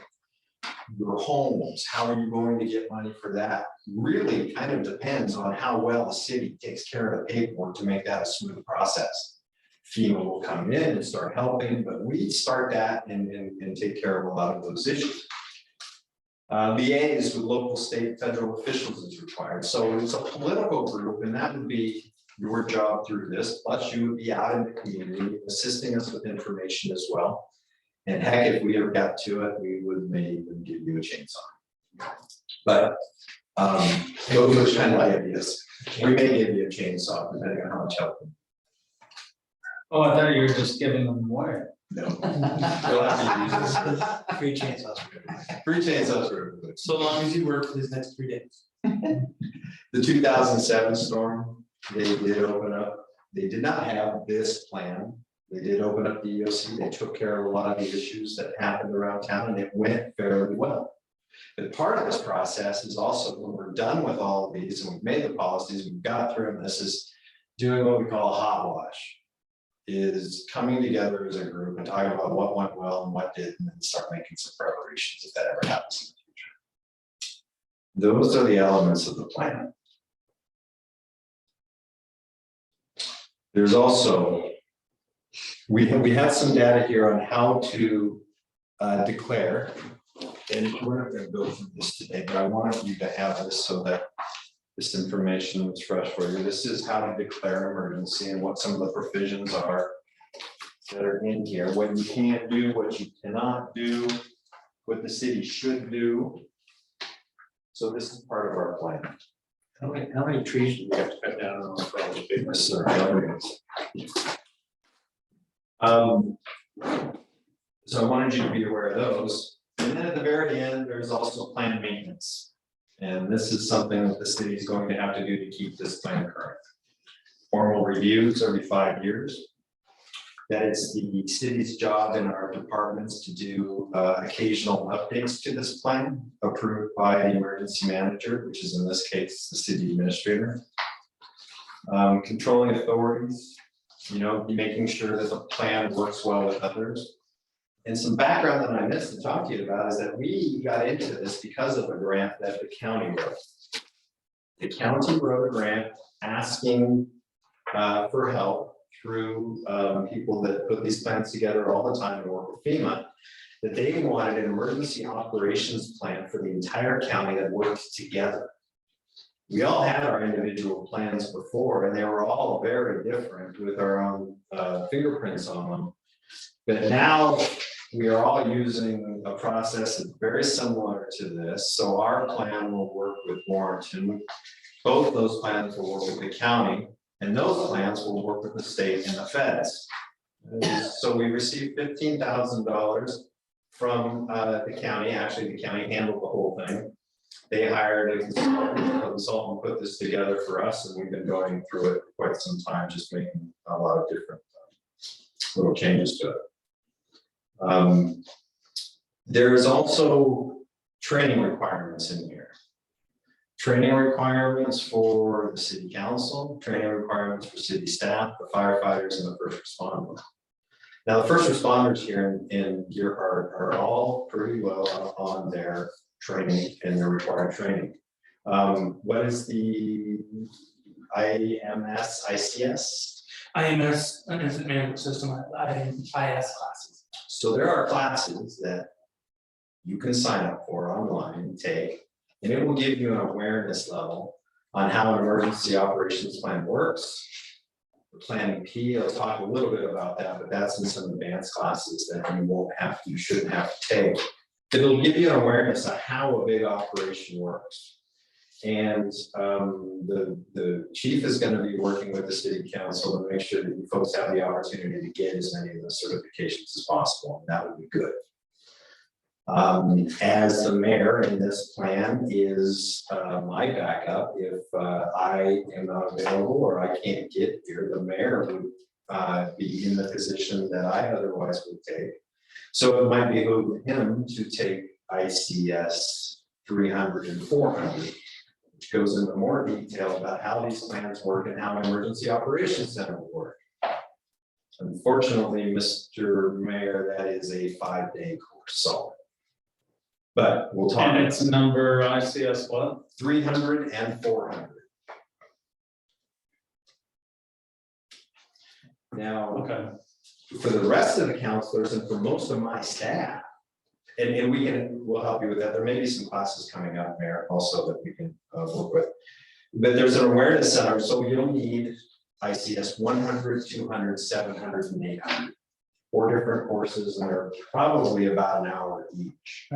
Your homes, how are you going to get money for that? Really kind of depends on how well the city takes care of the paperwork to make that a smooth process. FEMA will come in and start helping, but we start that and take care of a lot of those issues. Liaise with local, state, federal officials is required. So it's a political group, and that would be your job through this. Plus, you would be out in the community assisting us with information as well. And heck, if we ever got to it, we would maybe even give you a chainsaw. But those are kind of ideas. We may give you a chainsaw depending on how much help. Oh, I thought you were just giving them away. No. We'll have to use this. Free chainsaws. Free chainsaws for everybody. So long as you work for these next 3 days. The 2007 storm, they did open up. They did not have this plan. They did open up the EOC. They took care of a lot of the issues that happened around town, and it went fairly well. But part of this process is also, when we're done with all of these and we've made the policies, we've got through them, this is doing what we call a hot wash. Is coming together as a group and talking about what went well and what didn't, and start making some preparations if that ever happens in the future. Those are the elements of the plan. There's also, we have some data here on how to declare, and we're not going to go through this today, but I wanted you to have this so that this information is fresh for you. This is how to declare emergency and what some of the provisions are that are in here, what you can't do, what you cannot do, what the city should do. So this is part of our plan. How many trees do we have to cut down on for all the big ones? So I wanted you to be aware of those. And then at the very end, there's also planned maintenance. And this is something that the city is going to have to do to keep this plan current. Formal reviews every 5 years. That is the city's job in our departments to do occasional updates to this plan approved by the emergency manager, which is in this case, the city administrator. Controlling authorities, making sure that the plan works well with others. And some background that I missed to talk to you about is that we got into this because of a grant that the county wrote. The county wrote a grant asking for help through people that put these plans together all the time and work with FEMA, that they wanted an emergency operations plan for the entire county that works together. We all had our individual plans before, and they were all very different with our own fingerprints on them. But now we are all using a process that's very similar to this. So our plan will work with Warrenton. Both those plans will work with the county, and those plans will work with the state and the feds. So we received $15,000 from the county. Actually, the county handled the whole thing. They hired a consultant, put this together for us, and we've been going through it for quite some time, just making a lot of different little changes to it. There is also training requirements in here. Training requirements for the city council, training requirements for city staff, the firefighters, and the first responders. Now, the first responders here in Gearhart are all pretty well up on their training and their required training. What is the ICS? IMS, an incident management system, IS classes. So there are classes that you can sign up for online and take, and it will give you an awareness level on how an emergency operations plan works. The planning P, I'll talk a little bit about that, but that's in some advanced classes that you shouldn't have to take. It'll give you an awareness of how a big operation works. And the chief is going to be working with the city council to make sure that you folks have the opportunity to get as many of those certifications as possible, and that would be good. As the mayor in this plan is my backup, if I am not available or I can't get here, the mayor would be in the position that I otherwise would take. So it might behoove him to take ICS 300 and 400, which goes into more detail about how these plans work and how an emergency operations center will work. Unfortunately, Mr. Mayor, that is a 5-day course solid. But we'll talk. And it's number ICS what? 300 and 400. Now, Okay. for the rest of the counselors and for most of my staff, and we'll help you with that. There may be some classes coming up, Mayor, also that we can work with. But there's an awareness center, so you'll need ICS 100, 200, 700, and 800. 4 different courses, and they're probably about an hour each.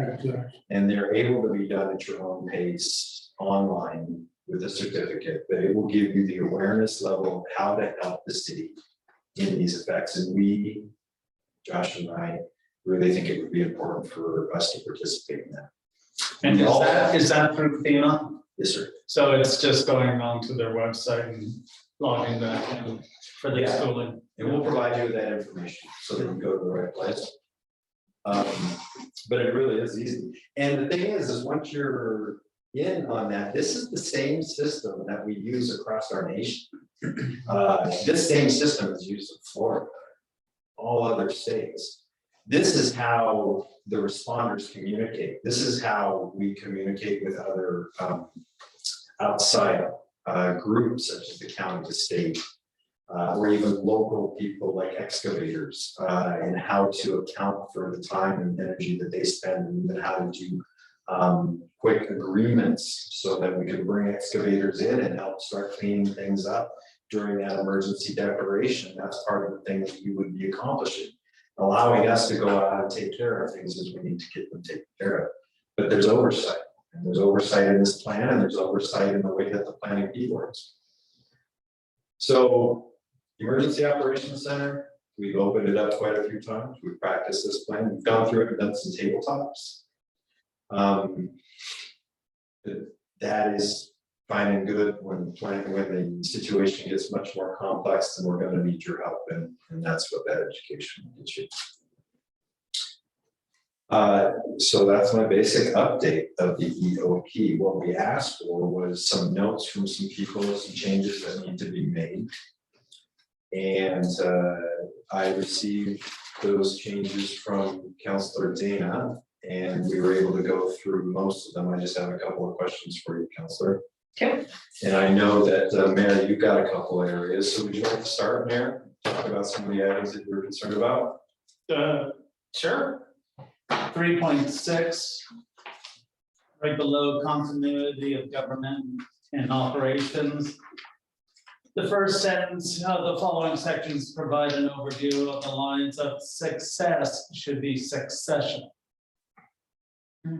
And they're able to be done at your own pace online with a certificate, but it will give you the awareness level of how to help the city in these effects. And we, Josh and I, really think it would be important for us to participate in that. And is that through FEMA? Yes, sir. So it's just going onto their website and logging that in for the Yeah. schooling. And we'll provide you with that information so that you go to the right place. But it really is easy. And the thing is once you're in on that, this is the same system that we use across our nation. This same system is used in Florida, all other states. This is how the responders communicate. This is how we communicate with other outside groups such as the county, the state, or even local people like excavators, and how to account for the time and energy that they spend, and even how to do quick agreements so that we can bring excavators in and help start cleaning things up during that emergency declaration. That's part of the thing that you would be accomplishing. Allowing us to go out and take care of things as we need to get them taken care of. But there's oversight, and there's oversight in this plan, and there's oversight in the way that the planning P works. So, Emergency Operations Center, we've opened it up quite a few times. We've practiced this plan. We've gone through it and done some tabletops. That is fine and good when the situation gets much more complex, then we're going to need your help, and that's what that education will get you. So that's my basic update of the EOP. What we asked for was some notes from some people, some changes that need to be made. And I received those changes from Councilor Dana, and we were able to go through most of them. I just have a couple of questions for you, Councilor. Okay. And I know that, Mayor, you've got a couple of areas. So would you like to start, Mayor? Talk about some of the items that you're concerned about? Sure. 3.6, right below continuity of government and operations. The first sentence of the following sections provide an overview of the lines of success should be succession.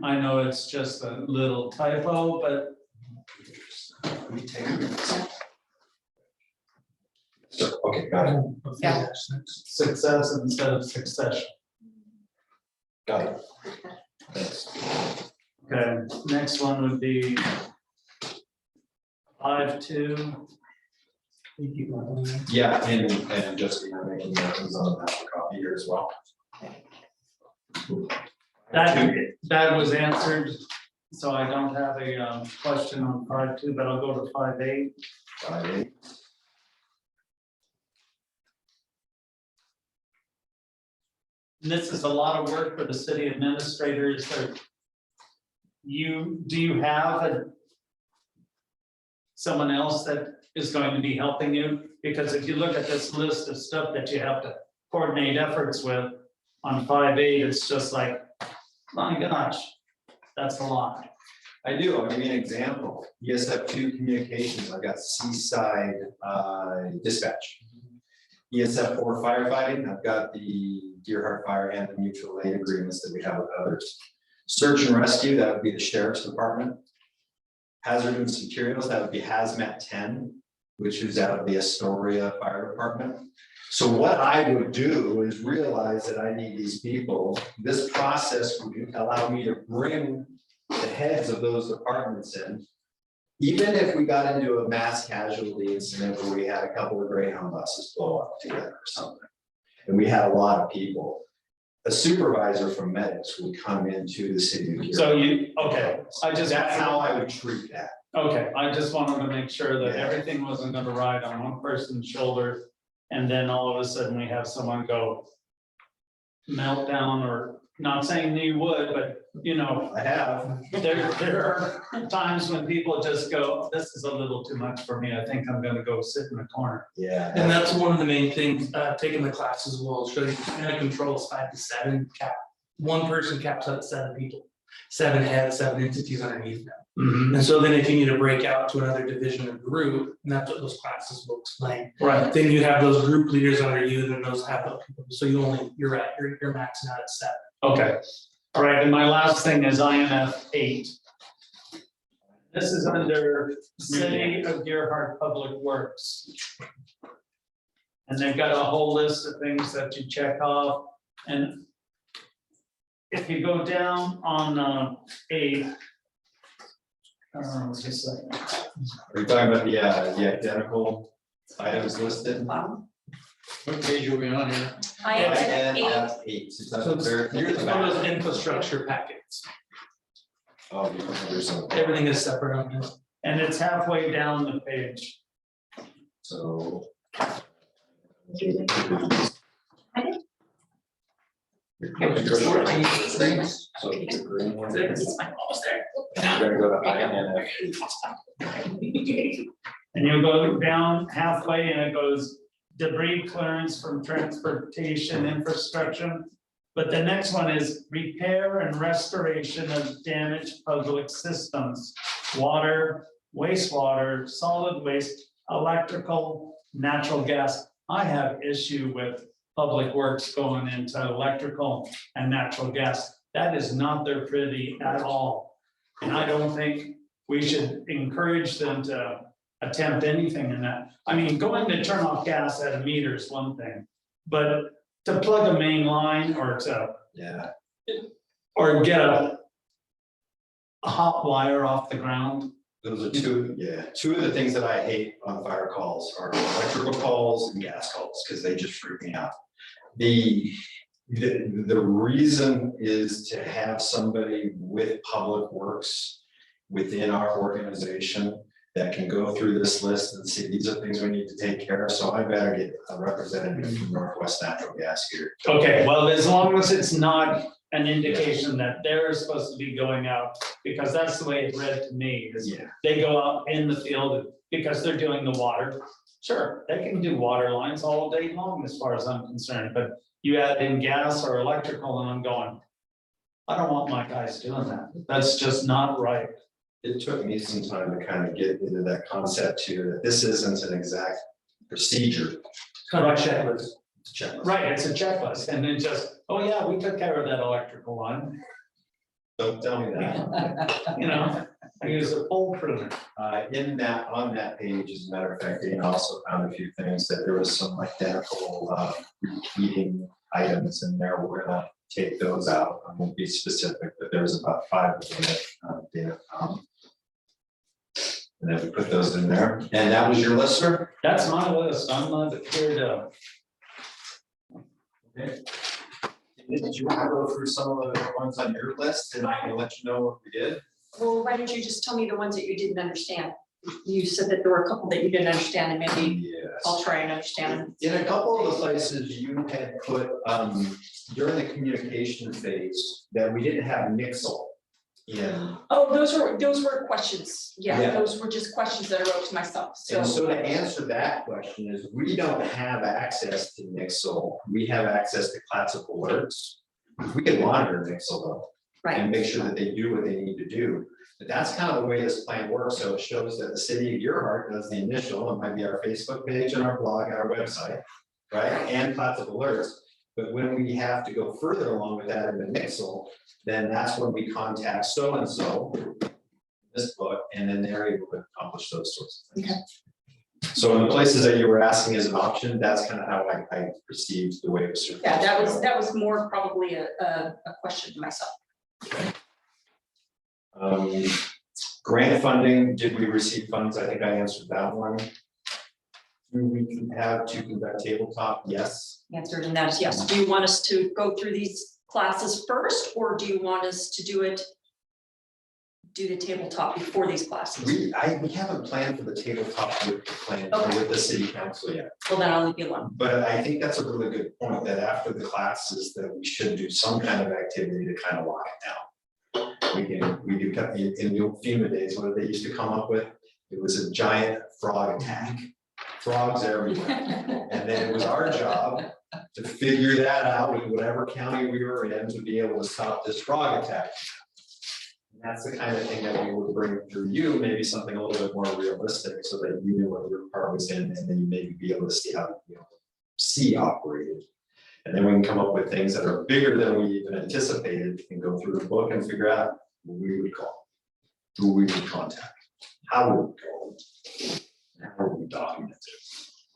I know it's just a little typo, but So, okay, got it. Yeah. success instead of succession. Got it. Thanks. Okay, next one would be 5.2. Yeah, and just you're making notes on that copy here as well. That was answered, so I don't have a question on 5.2, but I'll go to 5.8. 5.8. and this is a lot of work for the city administrators, do you have someone else that is going to be helping you? Because if you look at this list of stuff that you have to coordinate efforts with on 5.8, it's just like, my gosh, that's a lot. I do, I'll give you an example. ESF2 communications, I've got Seaside dispatch. ESF4 firefighting, I've got the Deer Heart Fire and the mutual aid agreements that we have with others. Search and rescue, that would be the sheriff's department. Hazardous materials, that would be hazmat 10, which is out of the Astoria Fire Department. So what I would do is realize that I need these people. This process would allow me to bring the heads of those departments in. Even if we got into a mass casualty incident where we had a couple of Greyhound buses blow up together or something, and we had a lot of people, a supervisor from medics would come into the city. So okay, That's how I would treat that. Okay, I just wanted to make sure that Yeah. everything wasn't gonna ride on one person's shoulder. And then all of a sudden we have someone go meltdown, or not saying you would, but you know, I have. there are times when people just go, this is a little too much for me. I think I'm gonna go sit in the corner. Yeah. And that's one of the main things, taking the classes will show you, kind of controls 5 to 7 cap. One person caps out 7 people, 7 heads, 7 entities underneath them. And so then if you need to break out to another division or group, and that's what those classes will explain. Right. Then you have those group leaders under you, then those have those people, so you're maxing out at 7. Okay, all right, and my last thing is INF 8. This is under City of Deer Heart Public Works. And they've got a whole list of things that you check off, and if you go down on 8. Just a second. Are you talking about the identical items listed? What page are we on here? And 8. that's 8. So So that's very- here's one of those infrastructure packets, Oh, there's some. everything is separate on this. And it's halfway down the page. So. So the green one. We're gonna go to INF. And you'll go down halfway and it goes debris clearance from transportation infrastructure. But the next one is repair and restoration of damaged public systems, water, wastewater, solid waste, electrical, natural gas. I have issue with public works going into electrical and natural gas. That is not their pretty at all. And I don't think we should encourage them to attempt anything in that. I mean, going to turn off gas at a meter is one thing, but to plug a main line or Yeah. get a hot wire off the ground. Those are two of the things that I hate on fire calls are electrical calls and gas calls, because they just freak me out. The reason is to have somebody with public works within our organization that can go through this list and see, these are things we need to take care of, so I better get a representative from Northwest Natural Gas here. Okay, well, as long as it's not an indication that they're supposed to be going out, because that's the way it read to me, is Yeah. they go out in the field because they're doing the water. Sure, they can do water lines all day long as far as I'm concerned, but you add in gas or electrical and I'm going, I don't want my guys doing that. That's just not right. It took me some time to kind of get into that concept too, that this isn't an exact procedure. It's kind of a checklist. Checklist. Right, it's a checklist and then just, oh yeah, we took care of that electrical line, Don't tell me that. you know, I use a pole pruner. In that, on that page, as a matter of fact, Dana also found a few things that there was some identical repeating items in there. We're gonna take those out. I won't be specific, but there's about 5 of them that Dana found. And then we put those in there. And that was your list, sir? That's my list, I'm not here to. Okay. Did you want to go through some of the ones on your list and I can let you know what we did? Well, why don't you just tell me the ones that you didn't understand? you said that there were a couple that you didn't understand, and maybe Yes. I'll try and understand them. In a couple of the places you had put, during the communication phase, that we didn't have Nixle in. Oh, those were questions, yeah, Yeah. those were just questions that I wrote to myself, And so so. to answer that question is, we don't have access to Nixle, we have access to classic alerts. We can monitor Nixle though, Right, and make sure that they do what they need to do. But that's kind of the way this plan works, so it shows that the city of Earhart does the initial, it might be our Facebook page and our blog and our website, right, and classic alerts. But when we have to go further along with that in the Nixle, then that's when we contact so-and-so, this book, and then they're able to accomplish those sorts of things. Okay. So in the places that you were asking as an option, that's kind of how I perceived the way it was. yeah, that was more probably a question to myself. Grant funding, did we receive funds? I think I answered that one. Do we have to conduct tabletop? Yes. Answer to that is yes. Do you want us to go through these classes first, or do you want us to do the tabletop before these classes? We haven't planned for the tabletop with the plan or with the city council yet. Well, then I'll leave you alone. But I think that's a really good point, that after the classes, that we should do some kind of activity to kind of lock it down. We do, in the old FEMA days, what they used to come up with, it was a giant frog attack. Frogs everywhere. And then it was our job to figure that out with whatever county we were in to be able to stop this frog attack. And that's the kind of thing that we would bring through you, maybe something a little bit more realistic, so that you knew what your part was in, and then you maybe be able to see how, C operated. And then we can come up with things that are bigger than we even anticipated, and go through the book and figure out who we would call, who we would contact, how we would call, and how we would document it.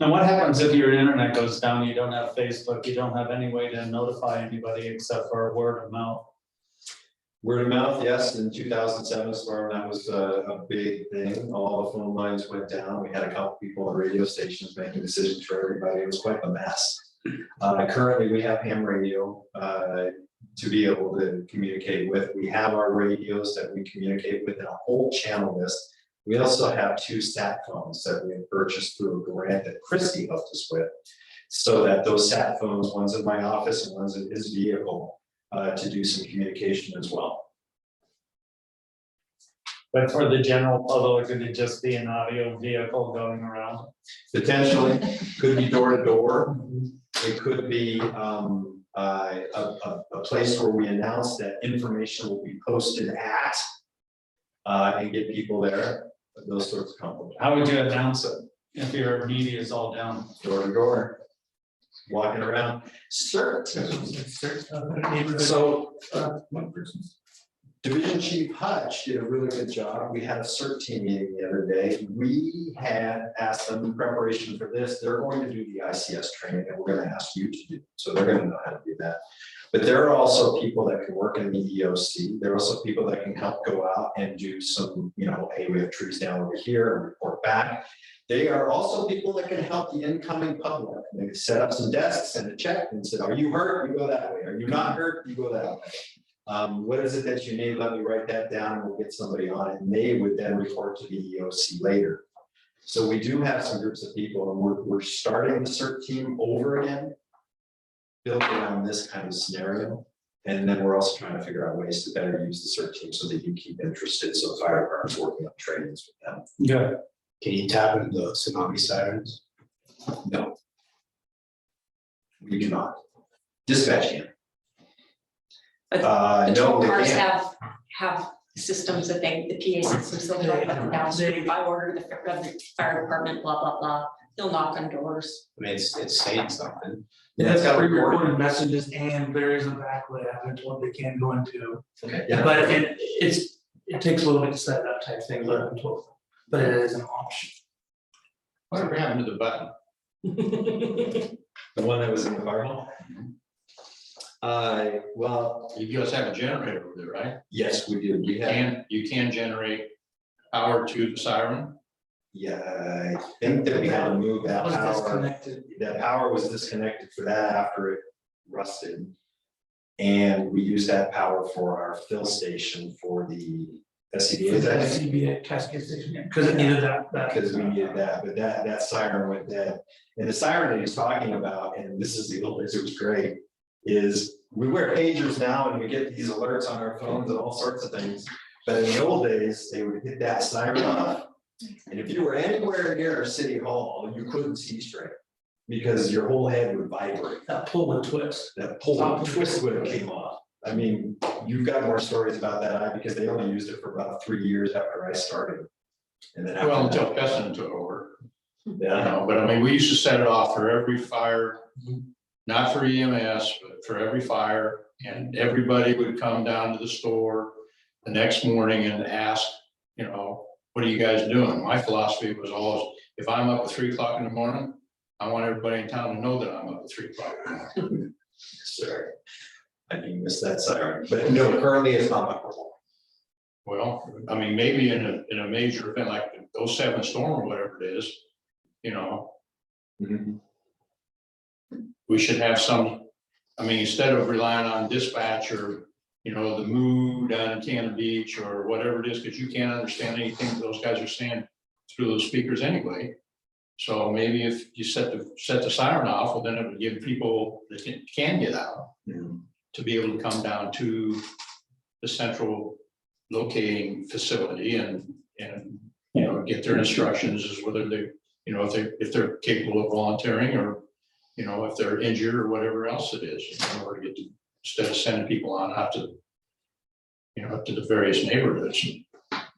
And what happens if your internet goes down, you don't have Facebook, you don't have any way to notify anybody except for word of mouth? Word of mouth, yes, in 2007, Storm, that was a big thing. All the phone lines went down. We had a couple people on radio stations making decisions for everybody. It was quite a mess. Currently, we have ham radio to be able to communicate with. We have our radios that we communicate with in a whole channel list. We also have 2 sat phones that we have purchased through a grant that Christie helped us with, so that those sat phones, one's in my office and one's in his vehicle, to do some communication as well. But for the general public, could it just be an audio vehicle going around? Potentially, could be door to door. It could be a place where we announce that information will be posted at, and get people there, those sorts of compliments. How would you announce it if your media is all down? Door to door, walking around. Certain. Neighborhood. So One person. Division Chief Hutch did a really good job. We had a CERT team meeting the other day. We had asked them in preparation for this, they're going to do the ICS training that we're gonna ask you to do. So they're gonna know how to do that. But there are also people that can work in the EOC. There are also people that can help go out and do some, hey, we have trees down over here and report back. They are also people that can help the incoming public. They set up some desks and a check and said, are you hurt? You go that way. Are you not hurt? You go that way. What is it that you need? Let me write that down and we'll get somebody on it. And they would then report to the EOC later. So we do have some groups of people, and we're starting the CERT team over again, built around this kind of scenario. And then we're also trying to figure out ways to better use the CERT team so that you keep interested. So the fire department's working on trainings with them. Good. Can you tap into the tsunami sirens? No. We do not. Dispatch can. But No, patrol they cars can't. have systems that the PA systems, they'll drive up and down, so if I order the fire department, blah, blah, blah, they'll knock on doors. I mean, it's saying something. Yeah, it's got a recording. Pre-recorded messages, and there is a backlit evidence what they can go into. Okay, yeah. But it takes a little bit to set that type thing, but it is an option. Whatever happened to the button? The one that was in the fire hall? Well, You guys have a generator over there, right? yes, we do. We have, You can generate power to the siren. yeah, I think that we had to move that Was power. disconnected. That power was disconnected for that after it rusted. And we use that power for our fill station for the For the SCBA Cascade Station, because it needed that. Because we needed that, but that siren went dead. And the siren that he's talking about, and this is the old days, it was great, is we wear pagers now and we get these alerts on our phones and all sorts of things. But in the old days, they would hit that siren off. And if you were anywhere near our city hall, you couldn't see straight. Because your whole head would vibrate. That pull would twist. That pull twist would have came off. I mean, you've got more stories about that, because they only used it for about 3 years after I started. And then after Well, that- until Keston took over, Yeah, but I mean, we used to set it off for every fire, not for EMS, but for every fire. And everybody would come down to the store the next morning and ask, what are you guys doing? My philosophy was always, if I'm up at 3 o'clock in the morning, I want everybody in town to know that I'm up at 3 o'clock in the morning. sure. I do miss that siren, but no, currently it's not operable. Well, I mean, maybe in a major event like the 07 storm or whatever it is, Mhm. we should have some, I mean, instead of relying on dispatch or, the mood down in Cannon Beach or whatever it is, because you can't understand anything that those guys are saying through those speakers anyway. So maybe if you set the siren off, well, then it would give people that can get out Mhm. to be able to come down to the central locating facility and get their instructions as whether they, if they're capable of volunteering or, if they're injured or whatever else it is, in order to get to, instead of sending people on out to, up to the various neighborhoods.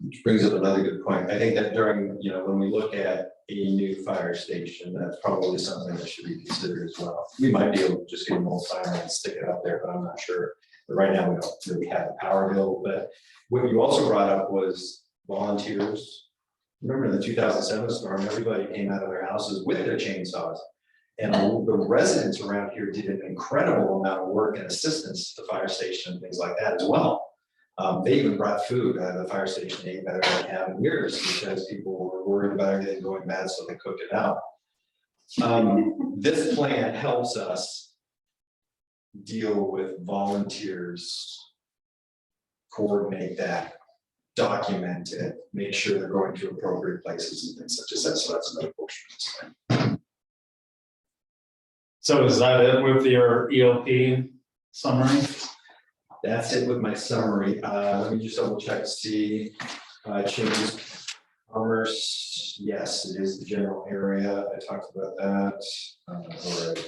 Which brings up another good point. I think that during, when we look at a new fire station, that's probably something that should be considered as well. We might be able to just get an old siren and stick it up there, but I'm not sure. But right now, we don't really have the power bill. But what you also brought up was volunteers. Remember in the 2007 storm, everybody came out of their houses with their chainsaws. And the residents around here did an incredible amount of work and assistance to the fire station and things like that as well. They even brought food out of the fire station, ate better than they have in years, because people were worried about everything going bad, so they cooked it out. This plan helps us deal with volunteers, coordinate that, document it, make sure they're going to appropriate places and things such as that. So that's another portion of this plan. So is that it with your EOP summary? That's it with my summary. Let me just double check to see, changes. Commerce, yes, it is the general area. I talked about that. Already.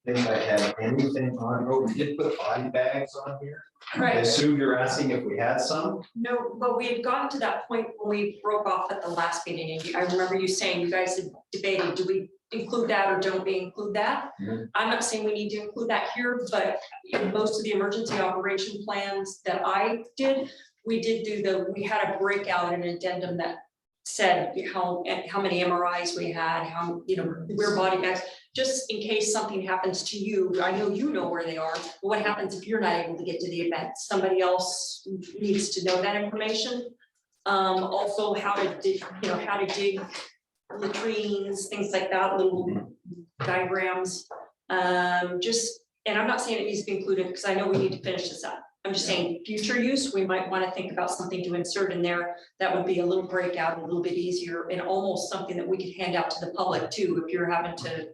I think I had anything on, we did put body bags on here. I Right, assume you're asking if we had some. no, but we had gotten to that point when we broke off at the last meeting, and I remember you saying, you guys had debated, do we include that or don't we include that? Mhm. I'm not saying we need to include that here, but most of the emergency operation plans that I did, we had a breakout, an addendum that said how many MRIs we had, where body bags, just in case something happens to you. I know you know where they are, but what happens if you're not able to get to the event? Somebody else needs to know that information. Also how to dig latrines, things like that, little diagrams. And I'm not saying it needs to be included, because I know we need to finish this up. I'm just saying, future use, we might want to think about something to insert in there that would be a little breakout, a little bit easier, and almost something that we could hand out to the public too, if you're having to,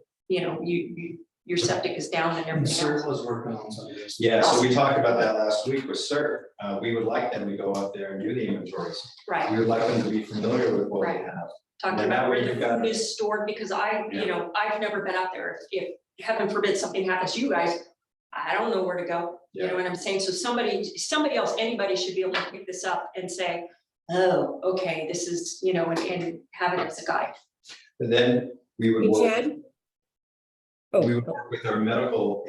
your septic is down and And everything else. CERT was working on some of this. Yeah, so we talked about that last week with CERT. We would like them to go out there and do the inventories. Right, We would like them to be familiar with what we Right. have. talking Then about that way where the you've got- food is stored, because I've never been out there. If heaven forbid something happens to you guys, I don't know where to go. You know what I'm saying? So somebody else, anybody should be able to pick this up and say, oh, okay, this is, and have it as a guide. And then we would Hey, work, Chad? we would Oh, work with our medical,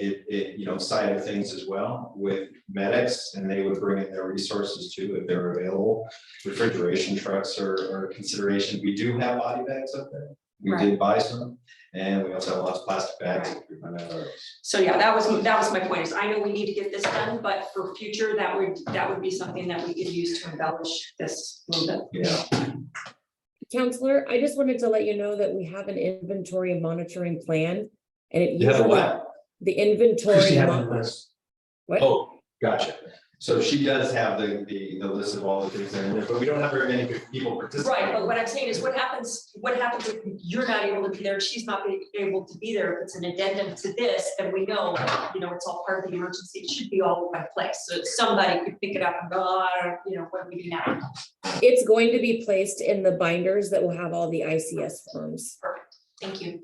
side of things as well, with medics, and they would bring in their resources too, if they're available. Refrigeration trucks are a consideration. We do have body bags up there. We did buy some, and we also have lots of plastic bags. if we run out of those. So yeah, that was my point, is I know we need to get this done, but for future, that would be something that we could use to embellish this a little bit. Yeah, Counselor, I just wanted to let you know that we have an inventory and monitoring plan. And it you have a usually, what? the inventory. Christie had mon- a list. What? Oh, gotcha. So she does have the list of all the things in there, but we don't have very many people participating. Right, but what I'm saying is what happens if you're not able to be there, she's not able to be there, if it's an addendum to this, then we know, it's all part of the emergency, it should be all in one place, so somebody could pick it up and go, oh, I don't, what do we do now? It's going to be placed in the binders that will have all the ICS forms. Perfect, thank you.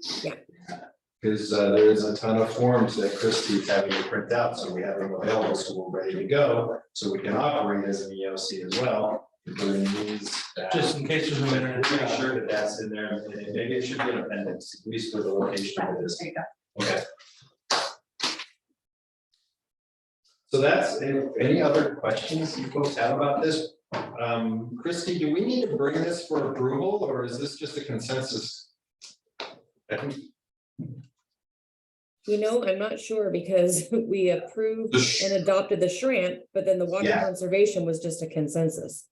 Because there is a ton of forms that Christie's having to print out, so we have them available, so we're ready to go, so we can operate as an EOC as well. If we're gonna use that. Just in case there's no We're internet. pretty sure that that's in there, and maybe it should be an appendix, at least for the location of this. There you go. Okay. So that's, any other questions you folks have about this? Christie, do we need to bring this for approval, or is this just a consensus? I think I'm not sure because we approved and adopted the shrimp, but then the water Yeah. conservation was just a consensus.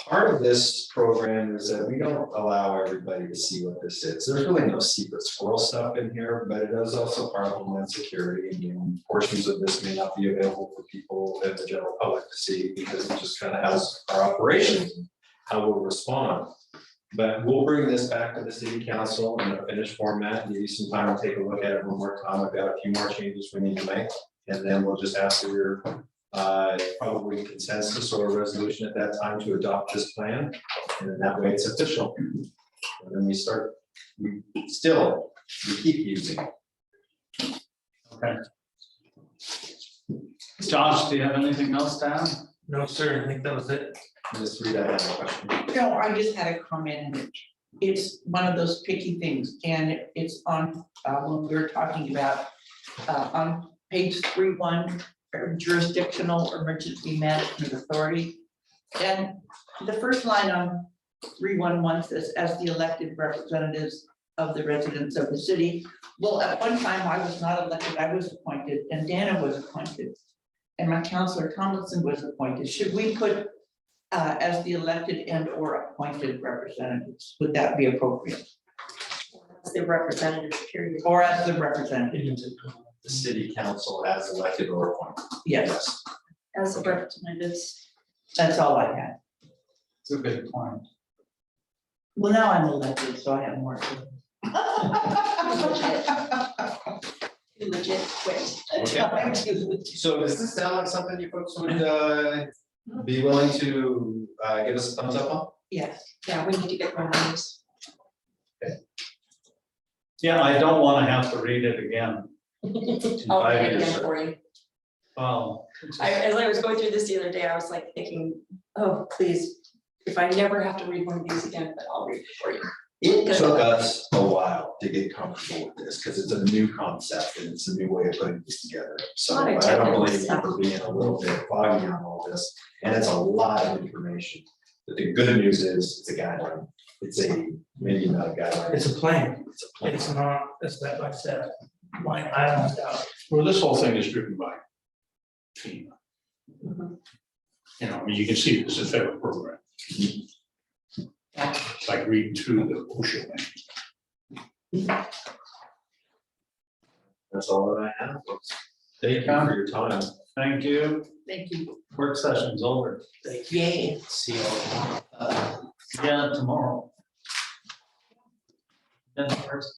part of this program is that we don't allow everybody to see what this is. There's really no secret squirrel stuff in here, but it is also part of Homeland Security. And portions of this may not be available for people in the general public to see because it just kind of has our operations, and how we'll respond. But we'll bring this back to the city council in a finished format, give you some time to take a look at it one more time. I've got a few more changes we need to make, and then we'll just ask for your probably consensus or a resolution at that time to adopt this plan, and then that way it's official. And then we keep using it. Okay. Josh, do you have anything else to add? No, sir, I think that was it. Just read that question. No, I just had a comment, and it's one of those picky things, and it's on, when we were talking about, on page 3.1, jurisdictional emergency management authority. And the first line on 3.1.1 says, as the elected representatives of the residents of the city. Well, at one time, I was not elected, I was appointed, and Dana was appointed. And my counselor Tomlinson was appointed. Should we put as the elected and or appointed representatives? Would that be appropriate? As the representative period. Or as the representative? The city council as elected or appointed. Yes, As the representatives. that's all I had. It's a good point. Well, now I'm elected, so I have more. Too legit, quit. Okay. So does this sound like something you folks would be willing to give us a thumbs up on? Yes, Yeah, we need to get one of these. Yeah, I don't want to have to read it again. I'll Five read it years. again for you. Well, As I was going through this the other day, I was like thinking, oh, please, if I never have to read one of these again, but I'll read it for you. It took us a while to get comfortable with this because it's a new concept and it's a new way of putting this together. So Lot I of don't technical believe you stuff. for being a little bit foggy on all this. And it's a lot of information. But the good news is it's a guideline. It's maybe not a guideline. It's a plan. It's a plan. It's not a step by step. Line item out. Well, this whole thing is driven by FEMA. Mhm. I mean, you can see this is a federal program. It's like reading through the ocean. That's all that I have, folks. Thank you for your time. thank you. thank you. Work session's over. Yay. See you all. Yeah, tomorrow. Then first.